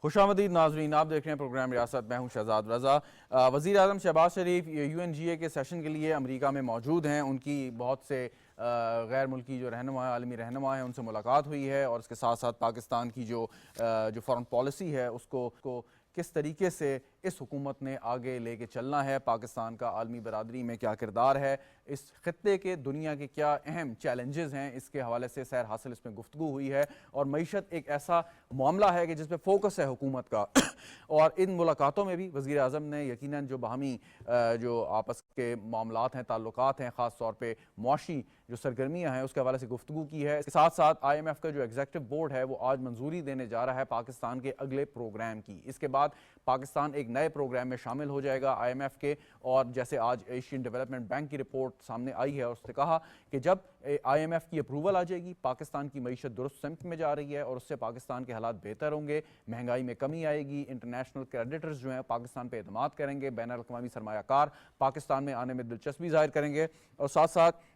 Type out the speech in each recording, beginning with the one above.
خوش آمدید ناظرین، آپ دیکھ رہے ہیں پروگرام ریاست، میں ہوں شہزاد رضا۔ وزیر اعظم شہباز شریف UNGA کے سیشن کے لیے امریکہ میں موجود ہیں۔ ان کی بہت سے غیر ملکی جو رہنما ہیں، عالمی رہنما ہیں، ان سے ملاقات ہوئی ہے، اور اس کے ساتھ ساتھ پاکستان کی جو فارن پالیسی ہے اس کو کس طریقے سے اس حکومت نے آگے لے کے چلنا ہے، پاکستان کا عالمی برادری میں کیا کردار ہے، اس خطے کے دنیا کے کیا اہم چیلنجز ہیں، اس کے حوالے سے سیر حاصل اس میں گفتگو ہوئی ہے۔ اور معیشت ایک ایسا معاملہ ہے کہ جس پہ فوکس ہے حکومت کا، اور ان ملاقاتوں میں بھی وزیر اعظم نے یقیناً جو باہمی جو آپس کے معاملات ہیں، تعلقات ہیں، خاص طور پہ معاشی جو سرگرمیاں ہیں اس کے حوالے سے گفتگو کی ہے۔ اس کے ساتھ ساتھ IMF کا جو ایگزیکٹو بورڈ ہے وہ آج منظوری دینے جا رہا ہے پاکستان کے اگلے پروگرام کی۔ اس کے بعد پاکستان ایک نئے پروگرام میں شامل ہو جائے گا IMF کے، اور جیسے آج ایشین ڈیولپمنٹ بینک کی رپورٹ سامنے آئی ہے، اور اس نے کہا کہ جب IMF کی اپروول آ جائے گی، پاکستان کی معیشت درست سمت میں جا رہی ہے، اور اس سے پاکستان کے حالات بہتر ہوں گے، مہنگائی میں کمی آئے گی، انٹرنیشنل کریڈیٹرز جو ہیں پاکستان پہ اعتماد کریں گے، بین الاقوامی سرمایہ کار پاکستان میں آنے میں دلچسپی ظاہر کریں گے، اور ساتھ ساتھ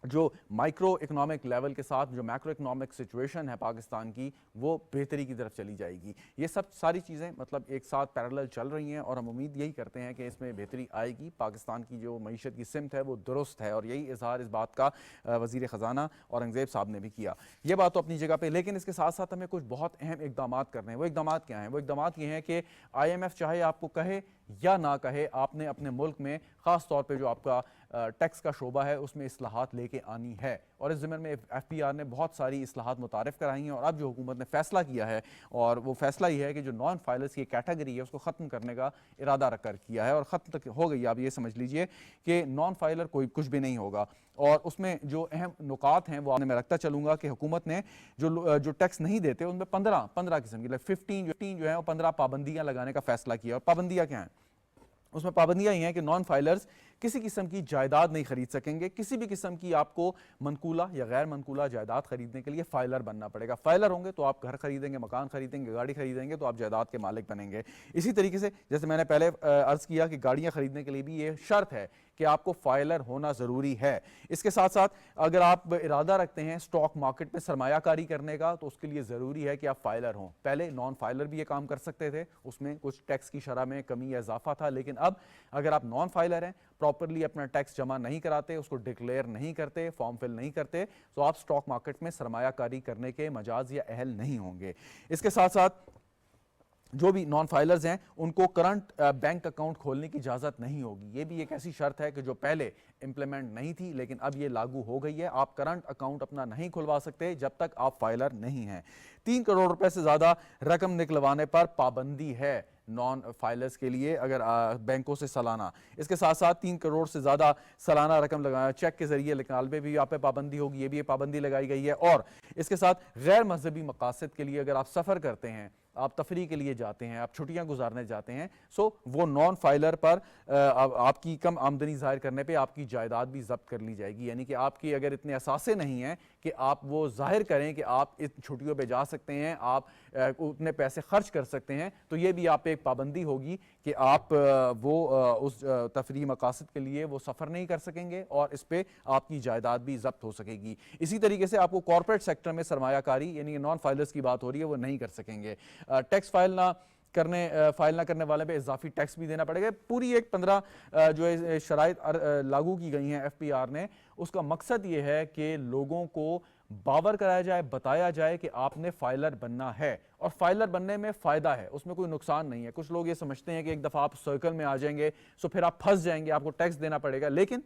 جو مائکرو اکنامک لیول کے ساتھ جو میکرو اکنامک سچویشن ہے پاکستان کی، وہ بہتری کی طرف چلی جائے گی۔ یہ سب ساری چیزیں مطلب ایک ساتھ پیرالل چل رہی ہیں، اور ہم امید یہی کرتے ہیں کہ اس میں بہتری آئے گی، پاکستان کی جو معیشت کی سمت ہے وہ درست ہے، اور یہی اظہار اس بات کا وزیر خزانہ اورنگزیب صاحب نے بھی کیا۔ یہ بات تو اپنی جگہ پہ، لیکن اس کے ساتھ ساتھ ہمیں کچھ بہت اہم اقدامات کرنے ہیں۔ وہ اقدامات کیا ہیں؟ وہ اقدامات یہ ہیں کہ IMF چاہے آپ کو کہے یا نہ کہے، آپ نے اپنے ملک میں خاص طور پہ جو آپ کا ٹیکس کا شعبہ ہے اس میں اصلاحات لے کے آنی ہے، اور اس ضمن میں FPR نے بہت ساری اصلاحات متعارف کرائی ہیں، اور اب جو حکومت نے فیصلہ کیا ہے، اور وہ فیصلہ یہ ہے کہ جو نان فائلرز کی کیٹیگری ہے اس کو ختم کرنے کا ارادہ رکھ کر کیا ہے، اور ختم تک ہو گئی۔ آپ یہ سمجھ لیجئے کہ نان فائلر کوئی کچھ بھی نہیں ہوگا، اور اس میں جو اہم نکات ہیں وہ میں رکھتا چلوں گا کہ حکومت نے جو ٹیکس نہیں دیتے ان میں 15 قسم کی 15 جو ہیں وہ 15 پابندیاں لگانے کا فیصلہ کیا۔ اور پابندیاں کیا ہیں؟ اس میں پابندیاں یہ ہیں کہ نان فائلرز کسی قسم کی جائیداد نہیں خرید سکیں گے، کسی بھی قسم کی آپ کو منقولہ یا غیر منقولہ جائیداد خریدنے کے لیے فائلر بننا پڑے گا۔ فائلر ہوں گے تو آپ گھر خریدیں گے، مکان خریدیں گے، گاڑی خریدیں گے تو آپ جائیداد کے مالک بنیں گے۔ اسی طریقے سے جیسے میں نے پہلے عرض کیا کہ گاڑیاں خریدنے کے لیے بھی یہ شرط ہے کہ آپ کو فائلر ہونا ضروری ہے۔ اس کے ساتھ ساتھ اگر آپ ارادہ رکھتے ہیں سٹاک مارکیٹ میں سرمایہ کاری کرنے کا تو اس کے لیے ضروری ہے کہ آپ فائلر ہوں۔ پہلے نان فائلر بھی یہ کام کر سکتے تھے، اس میں کچھ ٹیکس کی شرح میں کمی یا اضافہ تھا، لیکن اب اگر آپ نان فائلر ہیں، پراپرلی اپنا ٹیکس جمع نہیں کراتے، اس کو ڈکلیئر نہیں کرتے، فارم فل نہیں کرتے، تو آپ سٹاک مارکیٹ میں سرمایہ کاری کرنے کے مجاز یا اہل نہیں ہوں گے۔ اس کے ساتھ ساتھ جو بھی نان فائلرز ہیں ان کو کرنٹ بینک اکاؤنٹ کھولنے کی اجازت نہیں ہوگی۔ یہ بھی ایک ایسی شرط ہے کہ جو پہلے امپلیمنٹ نہیں تھی لیکن اب یہ لاگو ہو گئی ہے۔ آپ کرنٹ اکاؤنٹ اپنا نہیں کھلوا سکتے جب تک آپ فائلر نہیں ہیں۔ 3 کروڑ روپے سے زیادہ رقم نکلوانے پر پابندی ہے نان فائلرز کے لیے، اگر بینکوں سے سالانہ۔ اس کے ساتھ ساتھ 3 کروڑ سے زیادہ سالانہ رقم لگانا چیک کے ذریعے نکالنے بھی آپ پہ پابندی ہوگی، یہ بھی پابندی لگائی گئی ہے۔ اور اس کے ساتھ غیر مذہبی مقاصد کے لیے اگر آپ سفر کرتے ہیں، آپ تفریح کے لیے جاتے ہیں، آپ چھٹیاں گزارنے جاتے ہیں، وہ نان فائلر پر آپ کی کم آمدنی ظاہر کرنے پہ آپ کی جائیداد بھی ضبط کر لی جائے گی۔ یعنی کہ آپ کی اگر اتنے اثاثے نہیں ہیں کہ آپ وہ ظاہر کریں کہ آپ اس چھٹیوں پہ جا سکتے ہیں، آپ اتنے پیسے خرچ کر سکتے ہیں، تو یہ بھی آپ پہ ایک پابندی ہوگی کہ آپ وہ اس تفریح مقاصد کے لیے وہ سفر نہیں کر سکیں گے، اور اس پہ آپ کی جائیداد بھی ضبط ہو سکے گی۔ اسی طریقے سے آپ کو کارپوریٹ سیکٹر میں سرمایہ کاری، یعنی نان فائلرز کی بات ہو رہی ہے، وہ نہیں کر سکیں گے۔ ٹیکس فائل نہ کرنے والے پہ اضافی ٹیکس بھی دینا پڑے گا۔ پوری ایک 15 جو شرائط لاگو کی گئی ہیں FPR نے، اس کا مقصد یہ ہے کہ لوگوں کو باور کرایا جائے، بتایا جائے کہ آپ نے فائلر بننا ہے، اور فائلر بننے میں فائدہ ہے، اس میں کوئی نقصان نہیں ہے۔ کچھ لوگ یہ سمجھتے ہیں کہ ایک دفعہ آپ سرکل میں آ جائیں گے تو پھر آپ پھنس جائیں گے، آپ کو ٹیکس دینا پڑے گا، لیکن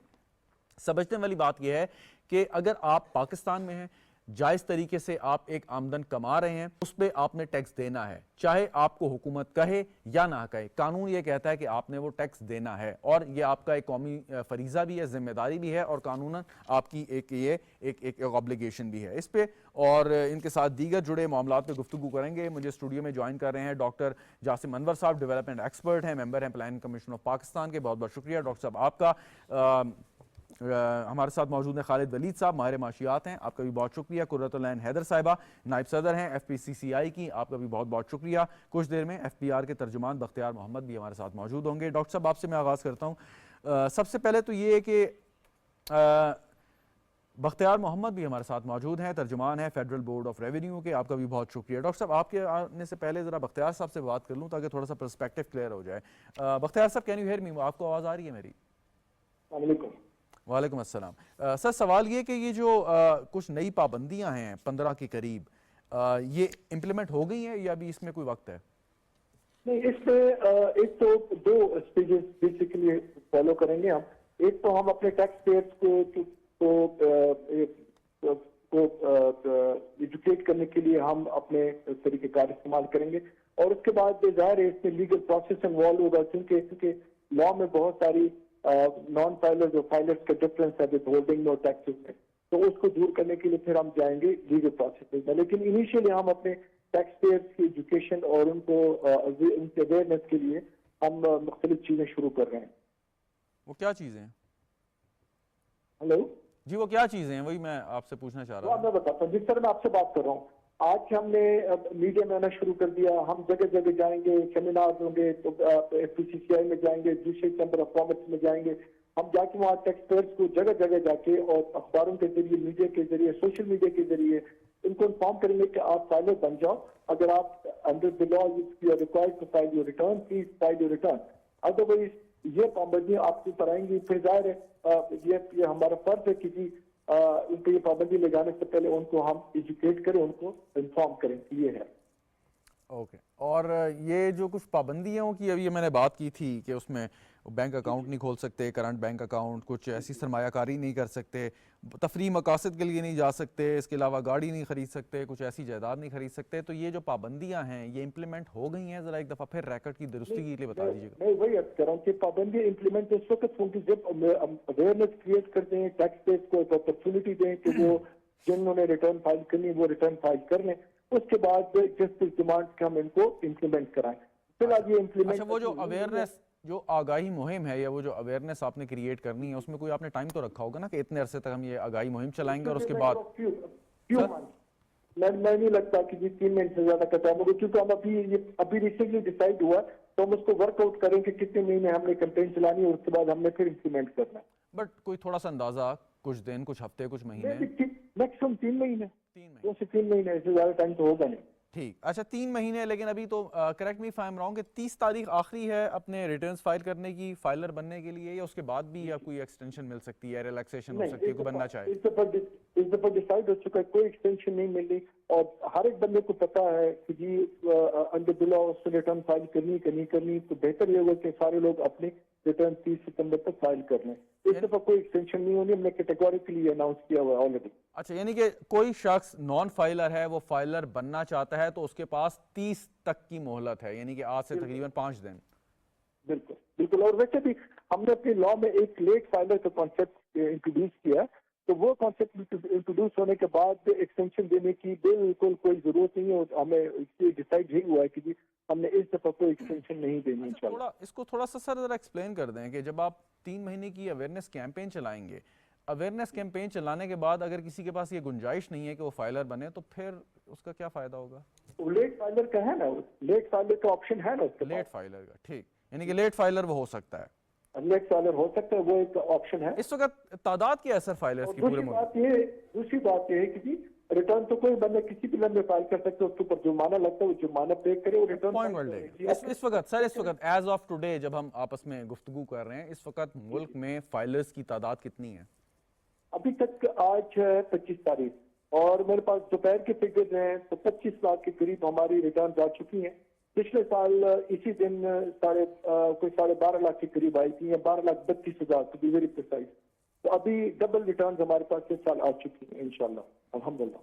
سمجھنے والی بات یہ ہے کہ اگر آپ پاکستان میں ہیں، جائز طریقے سے آپ ایک آمدن کما رہے ہیں، اس پہ آپ نے ٹیکس دینا ہے، چاہے آپ کو حکومت کہے یا نہ کہے۔ قانون یہ کہتا ہے کہ آپ نے وہ ٹیکس دینا ہے، اور یہ آپ کا ایک قومی فریضہ بھی ہے، ذمہ داری بھی ہے، اور قانوناً آپ کی ایک اوبلیگیشن بھی ہے اس پہ۔ اور ان کے ساتھ دیگر جڑے معاملات پہ گفتگو کریں گے۔ مجھے اسٹوڈیو میں جوائن کر رہے ہیں ڈاکٹر جاسم انور صاحب، ڈیولپمنٹ ایکسپرٹ ہیں، ممبر ہیں پلاننگ کمیشن آف پاکستان کے۔ بہت بہت شکریہ ڈاکٹر صاحب آپ کا۔ ہمارے ساتھ موجود ہیں خالد ولید صاحب، ماہر معاشیات ہیں، آپ کا بھی بہت شکریہ۔ قرۃ العین حیدر صاحبہ، نائب صدر ہیں FPCCI کی، آپ کا بھی بہت بہت شکریہ۔ کچھ دیر میں FPR کے ترجمان بختیار محمد بھی ہمارے ساتھ موجود ہوں گے۔ ڈاکٹر صاحب آپ سے میں آغاز کرتا ہوں۔ سب سے پہلے تو یہ ہے کہ بختیار محمد بھی ہمارے ساتھ موجود ہیں، ترجمان ہیں فیڈرل بورڈ آف ریونیو کے. آپ کا بھی بہت شکریہ. ڈاکٹر صاحب آپ کے آنے سے پہلے ذرا بختیار صاحب سے بات کر لوں تاکہ تھوڑا سا پرسپیکٹو کلیئر ہو جائے. بختیار صاحب کین یو ہیئر می؟ آپ کو آواز آ رہی ہے میری؟ وعلیکم السلام. سر سوال یہ کہ یہ جو کچھ نئی پابندیاں ہیں 15 کے قریب، یہ امپلیمنٹ ہو گئی ہیں یا ابھی اس میں کوئی وقت ہے؟ نہیں، اس میں ایک تو دو اسٹیجز بیسیکلی فالو کریں گے ہم. ایک تو ہم اپنے ٹیکس پیئرس کو ایجوکیٹ کرنے کے لیے ہم اپنے طریقہ کار استعمال کریں گے، اور اس کے بعد ظاہر ہے اس میں لیگل پروسیس انوالو ہوگا، کیونکہ لا میں بہت ساری نان فائلرز اور فائلرز کا ڈفرنس ہے ود ہولڈنگ نو ٹیکسز میں، تو اس کو دور کرنے کے لیے پھر ہم جائیں گے لیگل پروسیس میں. لیکن انیشیلی ہم اپنے ٹیکس پیئرس کی ایجوکیشن اور ان کی اویئرنیس کے لیے ہم مختلف چیزیں شروع کر رہے ہیں. وہ کیا چیزیں ہیں؟ ہلو جی وہ کیا چیزیں ہیں؟ وہی میں آپ سے پوچھنا چاہ رہا ہوں. میں بتاتا ہوں جس طرح میں آپ سے بات کر رہا ہوں. آج ہم نے میڈیا میں آنا شروع کر دیا، ہم جگہ جگہ جائیں گے، سیمینار ہوں گے، تو ایف پی سی سی آئی میں جائیں گے، دوسرے چیمبر آف کامرس میں جائیں گے. ہم جا کے وہاں ٹیکس پیئرس کو جگہ جگہ جا کے اور اخباروں کے ذریعے، میڈیا کے ذریعے، سوشل میڈیا کے ذریعے ان کو انفارم کریں گے کہ آپ فائلر بن جاؤ. اگر آپ under the law you are required to file your return, please file your return. Otherwise یہ پابندیاں آپ کے اوپر آئیں گی. پھر ظاہر ہے یہ ہمارا فرض ہے کہ جی ان پہ یہ پابندی لے جانے سے پہلے ان کو ہم ایجوکیٹ کریں، ان کو انفارم کریں. یہ ہے. اوکے. اور یہ جو کچھ پابندیوں کی ابھی میں نے بات کی تھی کہ اس میں بینک اکاؤنٹ نہیں کھول سکتے، کرنٹ بینک اکاؤنٹ، کچھ ایسی سرمایہ کاری نہیں کر سکتے، تفریح مقاصد کے لیے نہیں جا سکتے، اس کے علاوہ گاڑی نہیں خرید سکتے، کچھ ایسی جائیداد نہیں خرید سکتے، تو یہ جو پابندیاں ہیں یہ امپلیمنٹ ہو گئی ہیں؟ ذرا ایک دفعہ پھر ریکارڈ کی درستی کے لیے بتا دیجیے گا. میں وہی عرض کر رہا ہوں کہ پابندی امپلیمنٹ اس وقت ہوں گی جب اویئرنیس کریٹ کرتے ہیں، ٹیکس پیئرس کو ایک اپرچونٹی دیں کہ وہ جنہوں نے ریٹرن فائل کرنی وہ ریٹرن فائل کر لیں. اس کے بعد جس ڈیمانڈ کے ہم ان کو امپلیمنٹ کرائیں. فی الحال یہ امپلیمنٹ اچھا وہ جو اویئرنیس، جو آگاہی مہم ہے یا وہ جو اویئرنیس آپ نے کریٹ کرنی ہے، اس میں کوئی آپ نے ٹائم تو رکھا ہوگا نا کہ اتنے عرصے تک ہم یہ آگاہی مہم چلائیں گے اور اس کے بعد؟ میں نہیں لگتا کہ جی 3 مہینے سے زیادہ کا ٹائم ہوگا، کیونکہ ہم ابھی ریسنٹلی ڈیسائیڈ ہوا تو ہم اس کو ورک آؤٹ کریں کہ کتنے مہینے ہم نے کمپین چلانی ہے اور اس کے بعد ہم نے پھر امپلیمنٹ کرنا ہے. بٹ کوئی تھوڑا سا اندازہ، کچھ دن، کچھ ہفتے، کچھ مہینے؟ میکسیمم 3 مہینے. 3 مہینے. 2 سے 3 مہینے، اس سے زیادہ ٹائم تو ہوگا نہیں. ٹھیک. اچھا 3 مہینے. لیکن ابھی تو correct me if I am wrong کہ 30 تاریخ آخری ہے اپنے ریٹرنز فائل کرنے کی، فائلر بننے کے لیے، یا اس کے بعد بھی یا کوئی ایکسٹینشن مل سکتی ہے، ریلیکسیشن ہو سکتی ہے کوئی بننا چاہے؟ اس دفعہ ڈیسائیڈ ہو چکا ہے کوئی ایکسٹینشن نہیں ملی، اور ہر ایک بندے کو پتا ہے کہ جی انڈر دی لا اس سے ریٹرن فائل کرنی کہ نہیں کرنی. تو بہتر یہ ہوگا کہ سارے لوگ اپنے ریٹرن 30 ستمبر تک فائل کر لیں. اس دفعہ کوئی ایکسٹینشن نہیں ہونی، ہم نے کیٹیگوریکلی اناؤنس کیا ہوا ہے آلریڈی. اچھا یعنی کہ کوئی شخص نان فائلر ہے، وہ فائلر بننا چاہتا ہے تو اس کے پاس 30 تک کی مہلت ہے، یعنی کہ آج سے تقریباً 5 دن. بالکل بالکل. اور ویسے بھی ہم نے اپنے لا میں ایک لیٹ فائلر کا کانسیپٹ انٹروڈیوس کیا، تو وہ کانسیپٹ انٹروڈیوس ہونے کے بعد ایکسٹینشن دینے کی بالکل کوئی ضرورت نہیں ہے. ہمیں ڈیسائیڈ یہی ہوا ہے کہ جی ہم نے اس دفعہ کوئی ایکسٹینشن نہیں دینی انشاءاللہ. اس کو تھوڑا سا سر ذرا ایکسپلین کر دیں کہ جب آپ 3 مہینے کی اویئرنیس کیمپین چلائیں گے، اویئرنیس کیمپین چلانے کے بعد اگر کسی کے پاس یہ گنجائش نہیں ہے کہ وہ فائلر بنے، تو پھر اس کا کیا فائدہ ہوگا؟ لیٹ فائلر کا ہے نا، لیٹ فائلر کا آپشن ہے نا اس کے پاس. لیٹ فائلر کا، ٹھیک. یعنی کہ لیٹ فائلر وہ ہو سکتا ہے، لیٹ فائلر ہو سکتا ہے، وہ ایک آپشن ہے. اس وقت تعداد کیا ہے سر فائلرز کی پورے ملک؟ دوسری بات یہ ہے کہ جی ریٹرن تو کوئی بندہ کسی بھی لمبے فائل کر سکتے، اس کے اوپر جرمانہ لگتا ہے، وہ جرمانہ پے کرے، وہ ریٹرن. اس وقت سر، اس وقت ایز آف ٹوڈے جب ہم آپس میں گفتگو کر رہے ہیں، اس وقت ملک میں فائلرز کی تعداد کتنی ہے؟ ابھی تک آج ہے 25 تاریخ، اور میرے پاس دوپہر کے فگرز ہیں تو 25 لاکھ کے قریب ہماری ریٹرنز آ چکی ہیں. پچھلے سال اسی دن کوئی 12.5 لاکھ کے قریب آئی تھی، یا 12,32,000 to be very precise. تو ابھی ڈبل ریٹرنز ہمارے پاس اس سال آ چکی ہیں انشاءاللہ الحمدللہ.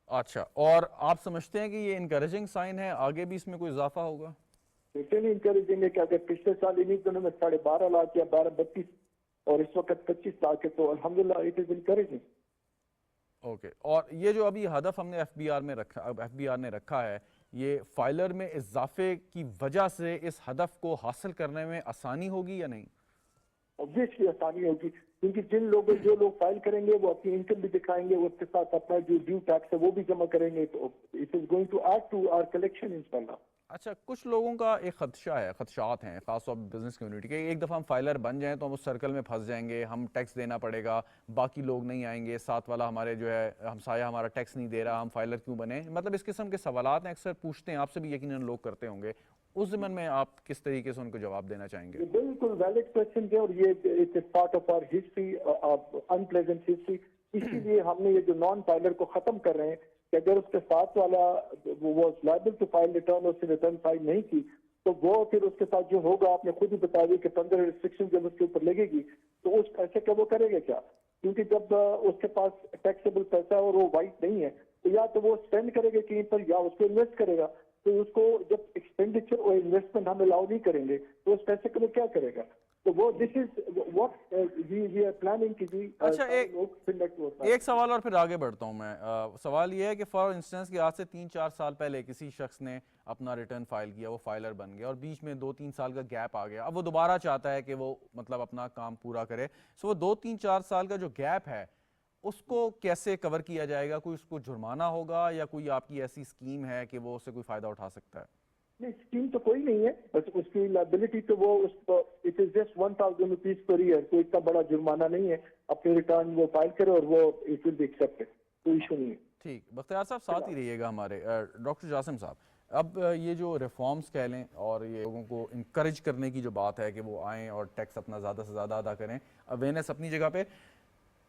اچھا، اور آپ سمجھتے ہیں کہ یہ انکریجنگ سائن ہے، آگے بھی اس میں کوئی اضافہ ہوگا؟ اتنی انکریجنگ ہے کہ اگر پچھلے سال انہی دنوں میں 12.5 لاکھ یا 12,32 اور اس وقت 25 لاکھ ہے تو الحمدللہ اٹ از انکریجنگ. اوکے. اور یہ جو ابھی ہدف ہم نے ایف بی آر نے رکھا ہے، یہ فائلر میں اضافے کی وجہ سے اس ہدف کو حاصل کرنے میں آسانی ہوگی یا نہیں؟ obviously آسانی ہوگی، کیونکہ جو لوگ فائل کریں گے وہ اپنی انکم بھی دکھائیں گے، اس کے ساتھ اپنا جو ڈیو ٹیکس ہے وہ بھی جمع کریں گے، تو it is going to add to our collection انشاءاللہ. اچھا کچھ لوگوں کا ایک خدشات ہیں خاص طور پہ بزنس کمیونٹی کے، ایک دفعہ ہم فائلر بن جائیں تو ہم اس سرکل میں پھنس جائیں گے، ہم ٹیکس دینا پڑے گا، باقی لوگ نہیں آئیں گے، ساتھ والا ہمارے جو ہے ہمسایہ ہمارا ٹیکس نہیں دے رہا، ہم فائلر کیوں بنیں، مطلب اس قسم کے سوالات ہیں، اکثر پوچھتے ہیں، آپ سے بھی یقیناً لوگ کرتے ہوں گے، اس ضمن میں آپ کس طریقے سے ان کو جواب دینا چاہیں گے؟ یہ بالکل ویلڈ کوشچن ہے، اور یہ part of our history, unpleasant history. اسی لیے ہم نے یہ جو نان فائلر کو ختم کر رہے ہیں کہ اگر اس کے ساتھ والا was liable to file return, اس نے ریٹرن فائل نہیں کی تو وہ پھر اس کے ساتھ جو ہوگا، آپ نے خود ہی بتا دی کہ 15 ریسٹرکشن جب اس کے اوپر لگے گی تو اس پیسے کا وہ کرے گا کیا؟ کیونکہ جب اس کے پاس ٹیکسیبل پیسہ ہے اور وہ وائٹ نہیں ہے تو یا تو وہ اسپینڈ کرے گا کہیں پر یا اس کو انویسٹ کرے گا. تو اس کو جب ایکسپینڈیچر اور انویسٹمنٹ ہم الاؤ نہیں کریں گے تو اس پیسے کو وہ کیا کرے گا؟ تو وہ this is what we are planning کی جی. اچھا ایک سوال اور پھر آگے بڑھتا ہوں میں. سوال یہ ہے کہ فار انسٹنس کہ آج سے 3-4 سال پہلے کسی شخص نے اپنا ریٹرن فائل کیا، وہ فائلر بن گیا اور بیچ میں 2-3 سال کا گیپ آ گیا، اب وہ دوبارہ چاہتا ہے کہ وہ مطلب اپنا کام پورا کرے، سو وہ 2-3-4 سال کا جو گیپ ہے اس کو کیسے کور کیا جائے گا؟ کوئی اس کو جرمانہ ہوگا یا کوئی آپ کی ایسی اسکیم ہے کہ وہ اس سے کوئی فائدہ اٹھا سکتا ہے؟ نہیں، اسکیم تو کوئی نہیں ہے، بس اس کی لائبلٹی تو وہ it is just 1000 rupees per year, کوئی اتنا بڑا جرمانہ نہیں ہے. اپنے ریٹرن وہ فائل کرے اور وہ اٹ ول بی ایکسیپٹڈ، کوئی ایشو نہیں ہے. ٹھیک، بختیار صاحب ساتھ ہی رہیے گا ہمارے. ڈاکٹر جاسم صاحب، اب یہ جو ریفارمز کہہ لیں اور یہ لوگوں کو انکریج کرنے کی جو بات ہے کہ وہ آئیں اور ٹیکس اپنا زیادہ سے زیادہ ادا کریں، اویئرنیس اپنی جگہ پہ،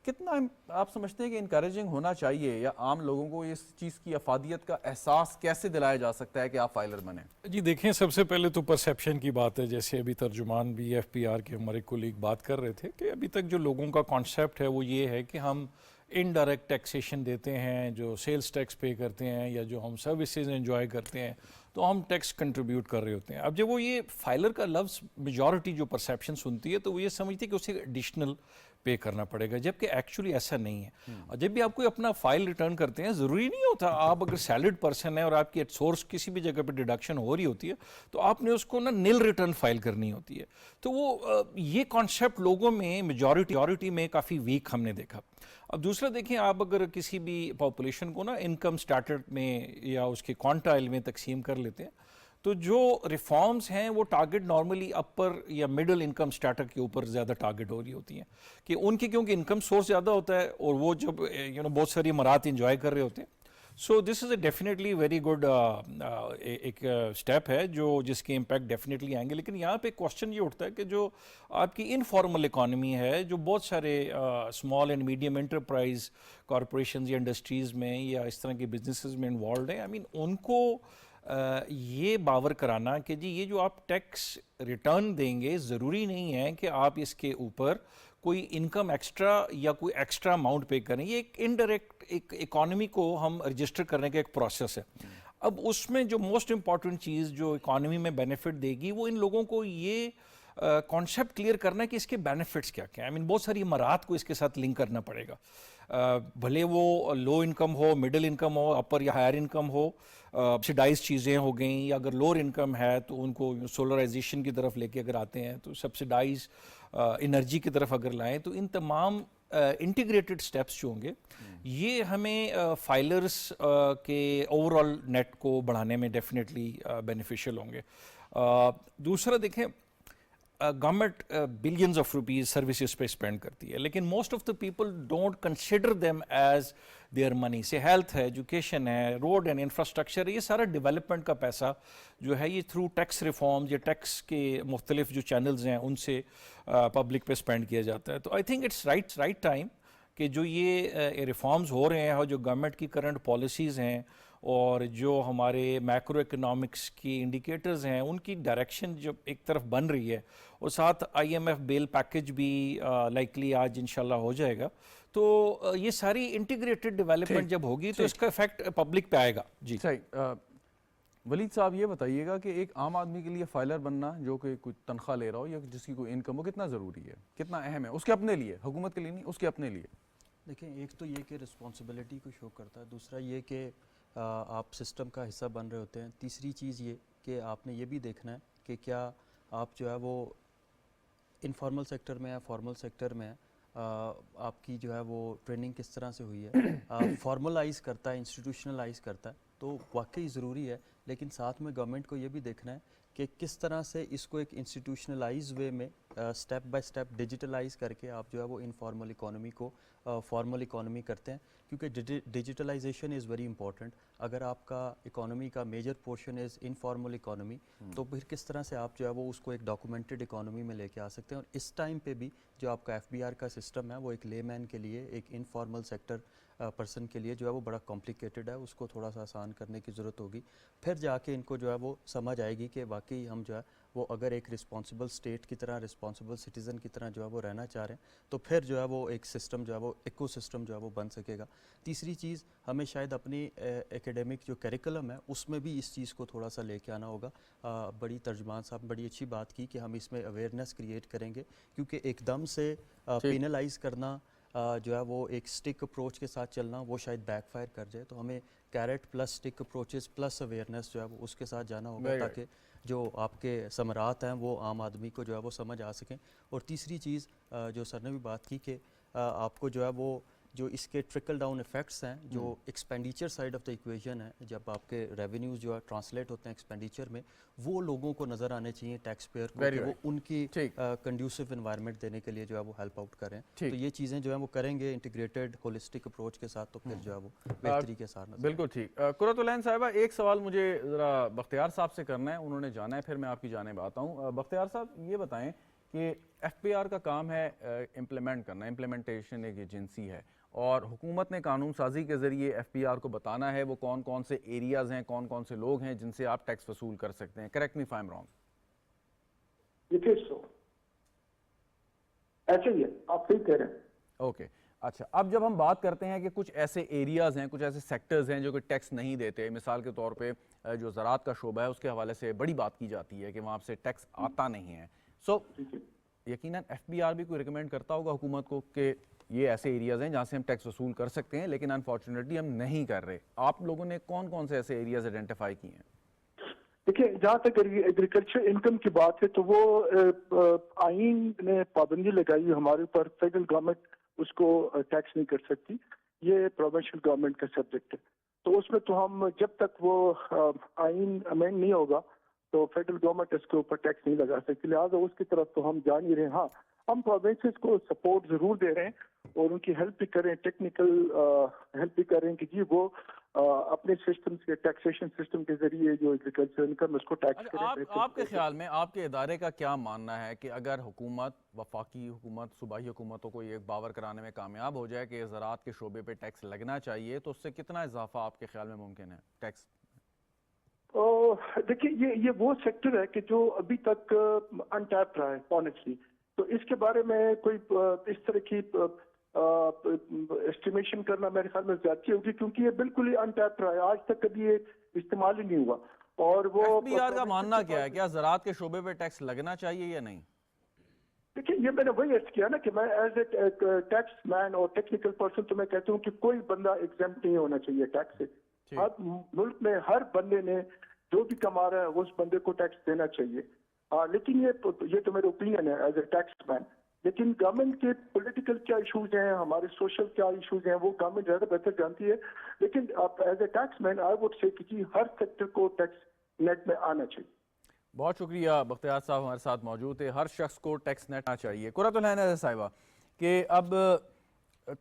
کتنا آپ سمجھتے ہیں کہ انکریجنگ ہونا چاہیے یا عام لوگوں کو اس چیز کی افادیت کا احساس کیسے دلایا جا سکتا ہے کہ آپ فائلر بنیں؟ جی دیکھیں، سب سے پہلے تو پرسیپشن کی بات ہے، جیسے ابھی ترجمان بھی ایف پی آر کے ہمارے کولیگ بات کر رہے تھے کہ ابھی تک جو لوگوں کا کانسیپٹ ہے وہ یہ ہے کہ ہم انڈائریکٹ ٹیکسیشن دیتے ہیں، جو سیلز ٹیکس پے کرتے ہیں یا جو ہم سروسز انجوائے کرتے ہیں تو ہم ٹیکس کنٹریبیوٹ کر رہے ہوتے ہیں. اب جب وہ یہ فائلر کا لفظ میجورٹی جو پرسیپشن سنتی ہے تو وہ یہ سمجھتی ہے کہ اسے ایڈیشنل پے کرنا پڑے گا، جبکہ ایکچولی ایسا نہیں ہے. اور جب بھی آپ کوئی اپنا فائل ریٹرن کرتے ہیں، ضروری نہیں ہوتا آپ اگر سیلڈ پرسن ہے اور آپ کی ایٹ سورس کسی بھی جگہ پہ ڈیڈکشن ہو رہی ہوتی ہے تو آپ نے اس کو نیل ریٹرن فائل کرنی ہوتی ہے. تو وہ یہ کانسیپٹ لوگوں میں میجورٹی میں کافی ویک ہم نے دیکھا. اب دوسرا دیکھیں، آپ اگر کسی بھی پاپولیشن کو انکم سٹیٹٹ میں یا اس کے کوانٹائل میں تقسیم کر لیتے ہیں تو جو ریفارمز ہیں وہ ٹارگٹ نارملی اپر یا مڈل انکم سٹیٹر کے اوپر زیادہ ٹارگٹ ہو رہی ہوتی ہیں کہ ان کی کیونکہ انکم سورس زیادہ ہوتا ہے اور وہ جب بہت ساری امارات انجوائے کر رہے ہوتے ہیں. سو دس از اے ڈیفینیٹلی ویری گڈ ایک اسٹیپ ہے جس کے امپیکٹ ڈیفینیٹلی آئیں گے. لیکن یہاں پہ کوشچن یہ اٹھتا ہے کہ جو آپ کی انفارمل اکانومی ہے، جو بہت سارے small and medium enterprise corporations یا انڈسٹریز میں یا اس طرح کے بزنسز میں انوالوڈ ہیں، ان کو یہ باور کرانا کہ جی یہ جو آپ ٹیکس ریٹرن دیں گے ضروری نہیں ہے کہ آپ اس کے اوپر کوئی انکم ایکسٹرا یا کوئی ایکسٹرا اماؤنٹ پے کریں. یہ ایک انڈائریکٹ ایک اکانومی کو ہم رجسٹر کرنے کا ایک پروسیس ہے. اب اس میں جو موسٹ امپورٹنٹ چیز جو اکانومی میں بینیفٹ دے گی وہ ان لوگوں کو یہ کانسیپٹ کلیئر کرنا ہے کہ اس کے بینیفٹس کیا کیا ہیں. بہت ساری امارات کو اس کے ساتھ لنک کرنا پڑے گا، بھلے وہ لو انکم ہو، مڈل انکم ہو، اپر یا ہائر انکم ہو، سبسیڈائز چیزیں ہو گئیں، یا اگر لوور انکم ہے تو ان کو سولرائزیشن کی طرف لے کے اگر آتے ہیں تو سبسیڈائز انرجی کی طرف اگر لائیں تو ان تمام انٹیگریٹڈ سٹیپس جو ہوں گے یہ ہمیں فائلرز کے اوور آل نیٹ کو بڑھانے میں ڈیفینیٹلی بینیفیشیل ہوں گے. دوسرا دیکھیں، government billions of rupees services پہ اسپینڈ کرتی ہے، لیکن most of the people don't consider them as their money. سے ہیلتھ ہے، ایجوکیشن ہے، روڈ اینڈ انفراسٹرکچر ہے، یہ سارا ڈیولپمنٹ کا پیسہ جو ہے یہ تھرو ٹیکس ریفارمز یا ٹیکس کے مختلف جو چینلز ہیں ان سے پبلک پہ اسپینڈ کیا جاتا ہے. تو I think it's right time کہ جو یہ ریفارمز ہو رہے ہیں اور جو گورنمنٹ کی کرنٹ پالیسیز ہیں اور جو ہمارے میکرو اکنامکس کی انڈیکیٹرز ہیں ان کی ڈائریکشن جو ایک طرف بن رہی ہے، اور ساتھ I M F bail package بھی لائکلی آج انشاءاللہ ہو جائے گا، تو یہ ساری انٹیگریٹڈ ڈیولپمنٹ جب ہوگی تو اس کا افیکٹ پبلک پہ آئے گا. جی صحیح. ولید صاحب یہ بتائیے گا کہ ایک عام آدمی کے لیے فائلر بننا جو کہ کوئی تنخواہ لے رہا ہو یا جس کی کوئی انکم ہو کتنا ضروری ہے، کتنا اہم ہے اس کے اپنے لیے، حکومت کے لیے نہیں، اس کے اپنے لیے؟ دیکھیں، ایک تو یہ کہ رسپانسبلٹی کو شو کرتا ہے، دوسرا یہ کہ آپ سسٹم کا حصہ بن رہے ہوتے ہیں، تیسری چیز یہ کہ آپ نے یہ بھی دیکھنا ہے کہ کیا آپ جو ہے وہ انفارمل سیکٹر میں ہے، فارمل سیکٹر میں ہے، آپ کی جو ہے وہ ٹریننگ کس طرح سے ہوئی ہے، فارملائز کرتا ہے، انسٹیٹیوشنلائز کرتا ہے. تو واقعی ضروری ہے لیکن ساتھ میں گورنمنٹ کو یہ بھی دیکھنا ہے کہ کس طرح سے اس کو ایک انسٹیٹیوشنلائز وے میں سٹیپ بائی سٹیپ ڈیجیٹلائز کر کے آپ جو ہے وہ انفارمل اکانومی کو فارمل اکانومی کرتے ہیں، کیونکہ ڈیجیٹلائزیشن از ویری امپورٹنٹ. اگر آپ کا اکانومی کا major portion is informal economy تو پھر کس طرح سے آپ جو ہے وہ اس کو ایک ڈاکومنٹڈ اکانومی میں لے کے آ سکتے ہیں. اور اس ٹائم پہ بھی جو آپ کا ایف بی آر کا سسٹم ہے وہ ایک لے مین کے لیے، ایک انفارمل سیکٹر پرسن کے لیے جو ہے وہ بڑا کمپلیکیٹڈ ہے، اس کو تھوڑا سا آسان کرنے کی ضرورت ہوگی. پھر جا کے ان کو جو ہے وہ سمجھ آئے گی کہ واقعی ہم جو ہے وہ اگر ایک رسپانسبل اسٹیٹ کی طرح، رسپانسبل سٹیزن کی طرح جو ہے وہ رہنا چاہ رہے ہیں تو پھر جو ہے وہ ایک سسٹم جو ہے وہ ایکو سسٹم جو ہے وہ بن سکے گا. تیسری چیز ہمیں شاید اپنی ایکیڈیمک جو کریکولم ہے اس میں بھی اس چیز کو تھوڑا سا لے کے آنا ہوگا. بڑی ترجمان صاحب بڑی اچھی بات کی کہ ہم اس میں اویئرنیس کریٹ کریں گے، کیونکہ ایک دم سے پینلائز کرنا جو ہے وہ ایک سٹک اپروچ کے ساتھ چلنا وہ شاید بیک فائر کر جائے. تو ہمیں carrot plus stick approaches plus awareness جو ہے وہ اس کے ساتھ جانا ہوگا تاکہ جو آپ کے ثمرات ہیں وہ عام آدمی کو جو ہے وہ سمجھ آ سکیں. اور تیسری چیز جو سر نے بھی بات کی کہ آپ کو جو ہے وہ جو اس کے ٹرکل ڈاؤن ایفیکٹس ہیں، جو expenditure side of the equation ہے، جب آپ کے ریونیوز جو ہے ٹرانسلیٹ ہوتے ہیں ایکسپینڈیچر میں، وہ لوگوں کو نظر آنے چاہیے، ٹیکس پیئر کو، کہ وہ ان کی کنڈیوسو انوائرمنٹ دینے کے لیے جو ہے وہ ہیلپ آؤٹ کریں. تو یہ چیزیں جو ہیں وہ کریں گے انٹیگریٹڈ ہولسٹک اپروچ کے ساتھ، تو پھر جو ہے وہ بہتری کے ساتھ. بالکل ٹھیک. قرۃ العین صاحبہ، ایک سوال مجھے ذرا بختیار صاحب سے کرنا ہے، انہوں نے جانا ہے، پھر میں آپ کی جانب آتا ہوں. بختیار صاحب یہ بتائیں کہ ایف پی آر کا کام ہے امپلیمنٹ کرنا، امپلیمنٹیشن ایک ایجنسی ہے، اور حکومت نے قانون سازی کے ذریعے ایف پی آر کو بتانا ہے وہ کون کون سے ایریاز ہیں، کون کون سے لوگ ہیں جن سے آپ ٹیکس وصول کر سکتے ہیں. Correct me if I am wrong. ایسے ہی ہے، آپ صحیح کہہ رہے ہیں. اوکے. اچھا، اب جب ہم بات کرتے ہیں کہ کچھ ایسے ایریاز ہیں، کچھ ایسے سیکٹرز ہیں جو کہ ٹیکس نہیں دیتے، مثال کے طور پہ جو زراعت کا شعبہ ہے اس کے حوالے سے بڑی بات کی جاتی ہے کہ وہاں سے ٹیکس آتا نہیں ہے. سو یقیناً ایف بی آر بھی کوئی ریکمینڈ کرتا ہوگا حکومت کو کہ یہ ایسے ایریاز ہیں جہاں سے ہم ٹیکس وصول کر سکتے ہیں، لیکن انفارچونیٹلی ہم نہیں کر رہے. آپ لوگوں نے کون کون سے ایسے ایریاز آئیڈینٹیفائی کیے ہیں؟ دیکھیے، جہاں تک ایگریکلچر انکم کی بات ہے تو وہ آئین نے پابندی لگائی ہمارے اوپر، فیڈرل گورنمنٹ اس کو ٹیکس نہیں کر سکتی، یہ پروونشل گورنمنٹ کا سبجیکٹ ہے. تو اس میں تو ہم جب تک وہ آئین امینڈ نہیں ہوگا تو فیڈرل گورنمنٹ اس کے اوپر ٹیکس نہیں لگا سکتی، لہٰذا اس کی طرف تو ہم جا نہیں رہے. ہاں، ہم پروونسز کو سپورٹ ضرور دے رہے ہیں اور ان کی ہیلپ بھی کریں، ٹیکنیکل ہیلپ بھی کریں کہ جی وہ اپنے سسٹم سے، ٹیکسیشن سسٹم کے ذریعے جو ایگریکلچر انکم اس کو ٹیکس کریں. آپ کے خیال میں، آپ کے ادارے کا کیا ماننا ہے کہ اگر حکومت، وفاقی حکومت، صوبائی حکومتوں کو یہ باور کرانے میں کامیاب ہو جائے کہ زراعت کے شعبے پہ ٹیکس لگنا چاہیے تو اس سے کتنا اضافہ آپ کے خیال میں ممکن ہے ٹیکس؟ دیکھیے، یہ وہ سیکٹر ہے کہ جو ابھی تک انٹیپ رہا ہے آنیسٹلی. تو اس کے بارے میں کوئی اس طرح کی اسٹیمیشن کرنا میرے خیال میں زیادتی ہوگی، کیونکہ یہ بالکل ہی انٹیپ رہا ہے، آج تک کبھی یہ استعمال ہی نہیں ہوا. اور وہ ایف بی آر کا ماننا کیا ہے؟ کیا زراعت کے شعبے پہ ٹیکس لگنا چاہیے یا نہیں؟ دیکھیے، یہ میں نے وہی عرض کیا نا کہ میں ایز اے ٹیکس مین اور ٹیکنیکل پرسن تو میں کہتا ہوں کہ کوئی بندہ ایگزمپٹ نہیں ہونا چاہیے ٹیکس سے. ہر ملک میں ہر بندے نے جو بھی کما رہا ہے اس بندے کو ٹیکس دینا چاہیے. لیکن یہ تو میرا اوپینین ہے ایز اے ٹیکس مین. لیکن گورنمنٹ کے پولیٹیکل کیا ایشوز ہیں، ہمارے سوشل کیا ایشوز ہیں، وہ گورنمنٹ زیادہ بہتر جانتی ہے. لیکن as a tax man I would say کہ جی ہر سیکٹر کو ٹیکس نیٹ میں آنا چاہیے. بہت شکریہ بختیار صاحب ہمارے ساتھ موجود تھے. ہر شخص کو ٹیکس نیٹ آنا چاہیے. قرۃ العین صاحبہ، کہ اب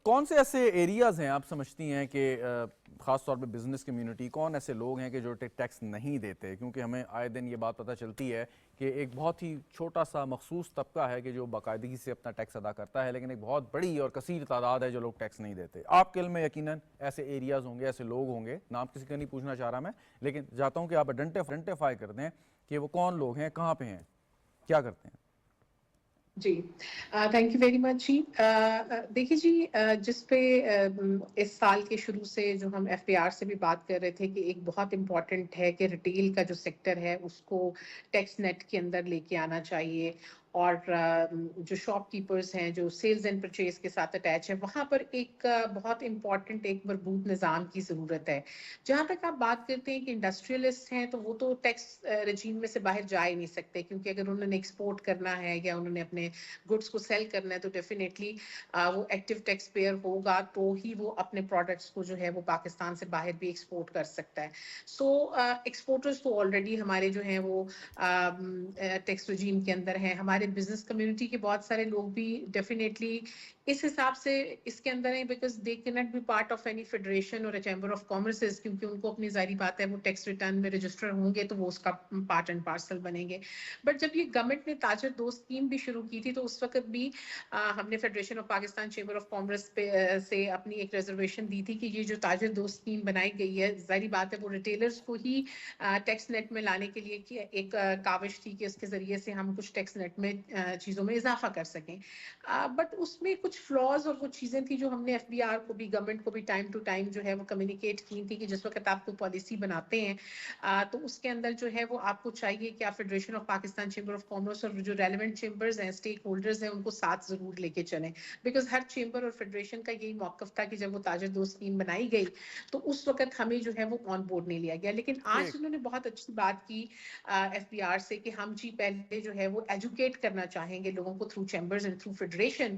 کون سے ایسے ایریاز ہیں آپ سمجھتی ہیں کہ خاص طور پہ بزنس کمیونٹی، کون ایسے لوگ ہیں کہ جو ٹیکس نہیں دیتے؟ کیونکہ ہمیں آئے دن یہ بات پتہ چلتی ہے کہ ایک بہت ہی چھوٹا سا مخصوص طبقہ ہے کہ جو باقاعدگی سے اپنا ٹیکس ادا کرتا ہے، لیکن ایک بہت بڑی اور کثیر تعداد ہے جو لوگ ٹیکس نہیں دیتے. آپ کے علم میں یقیناً ایسے ایریاز ہوں گے، ایسے لوگ ہوں گے، نام کسی کا نہیں پوچھنا چاہ رہا میں، لیکن چاہتا ہوں کہ آپ آئیڈینٹیفائی کر دیں کہ وہ کون لوگ ہیں، کہاں پہ ہیں، کیا کرتے ہیں. جی، تھینک یو ویری مچ جی. دیکھیے جی، جس پہ اس سال کے شروع سے جو ہم ایف پی آر سے بھی بات کر رہے تھے کہ ایک بہت امپورٹنٹ ہے کہ ریٹیل کا جو سیکٹر ہے اس کو ٹیکس نیٹ کے اندر لے کے آنا چاہیے. اور جو شاپ کیپرز ہیں جو سیلز اینڈ پرچیز کے ساتھ اٹیچ ہیں وہاں پر ایک بہت امپورٹنٹ ایک مربوط نظام کی ضرورت ہے. جہاں تک آپ بات کرتے ہیں کہ انڈسٹریلسٹ ہیں تو وہ تو ٹیکس رجیم میں سے باہر جا ہی نہیں سکتے, کیونکہ اگر انہوں نے ایکسپورٹ کرنا ہے یا انہوں نے اپنے گڈس کو سیل کرنا ہے تو ڈیفینیٹلی وہ ایکٹیو ٹیکس پیئر ہوگا, تو ہی وہ اپنے پروڈکٹس کو جو ہے وہ پاکستان سے باہر بھی ایکسپورٹ کر سکتا ہے. سو ایکسپورٹرز تو آلریڈی ہمارے جو ہیں وہ ٹیکس رجیم کے اندر ہیں. ہمارے بزنس کمیونٹی کے بہت سارے لوگ بھی ڈیفینیٹلی اس حساب سے اس کے اندر ہیں, بیکاز دے کی not be part of any federation اور چیمبر آف کامرسز, کیونکہ ان کو اپنی ظاہری بات ہے وہ ٹیکس ریٹرن میں رجسٹر ہوں گے تو وہ اس کا پارٹ اینڈ پارسل بنیں گے. بٹ جب یہ گورنمنٹ نے تاجر دوست اسکیم بھی شروع کی تھی تو اس وقت بھی ہم نے federation of Pakistan chamber of commerce سے اپنی ایک ریزرویشن دی تھی کہ یہ جو تاجر دوست اسکیم بنائی گئی ہے ظاہری بات ہے وہ ریٹیلرز کو ہی ٹیکس نیٹ میں لانے کے لیے ایک کاوش تھی کہ اس کے ذریعے سے ہم کچھ ٹیکس نیٹ میں چیزوں میں اضافہ کر سکیں. بٹ اس میں کچھ فلاز اور کچھ چیزیں تھیں جو ہم نے ایف بی آر کو بھی گورنمنٹ کو بھی ٹائم ٹو ٹائم جو ہے وہ کمیونیکیٹ کی تھی کہ جس وقت آپ کو پالیسی بناتے ہیں تو اس کے اندر جو ہے وہ آپ کو چاہیے کہ آپ federation of Pakistan chamber of commerce اور جو ریلیونٹ چیمبرز ہیں اسٹیک ہولڈرز ہیں ان کو ساتھ ضرور لے کے چلیں, بیکاز ہر چیمبر اور فیڈریشن کا یہی موقف تھا کہ جب وہ تاجر دوست اسکیم بنائی گئی تو اس وقت ہمیں جو ہے وہ آن بورڈ نہیں لیا گیا. لیکن آج انہوں نے بہت اچھی بات کی ایف بی آر سے کہ ہم جی پہلے جو ہے وہ ایجوکیٹ کرنا چاہیں گے لوگوں کو through chambers and through federation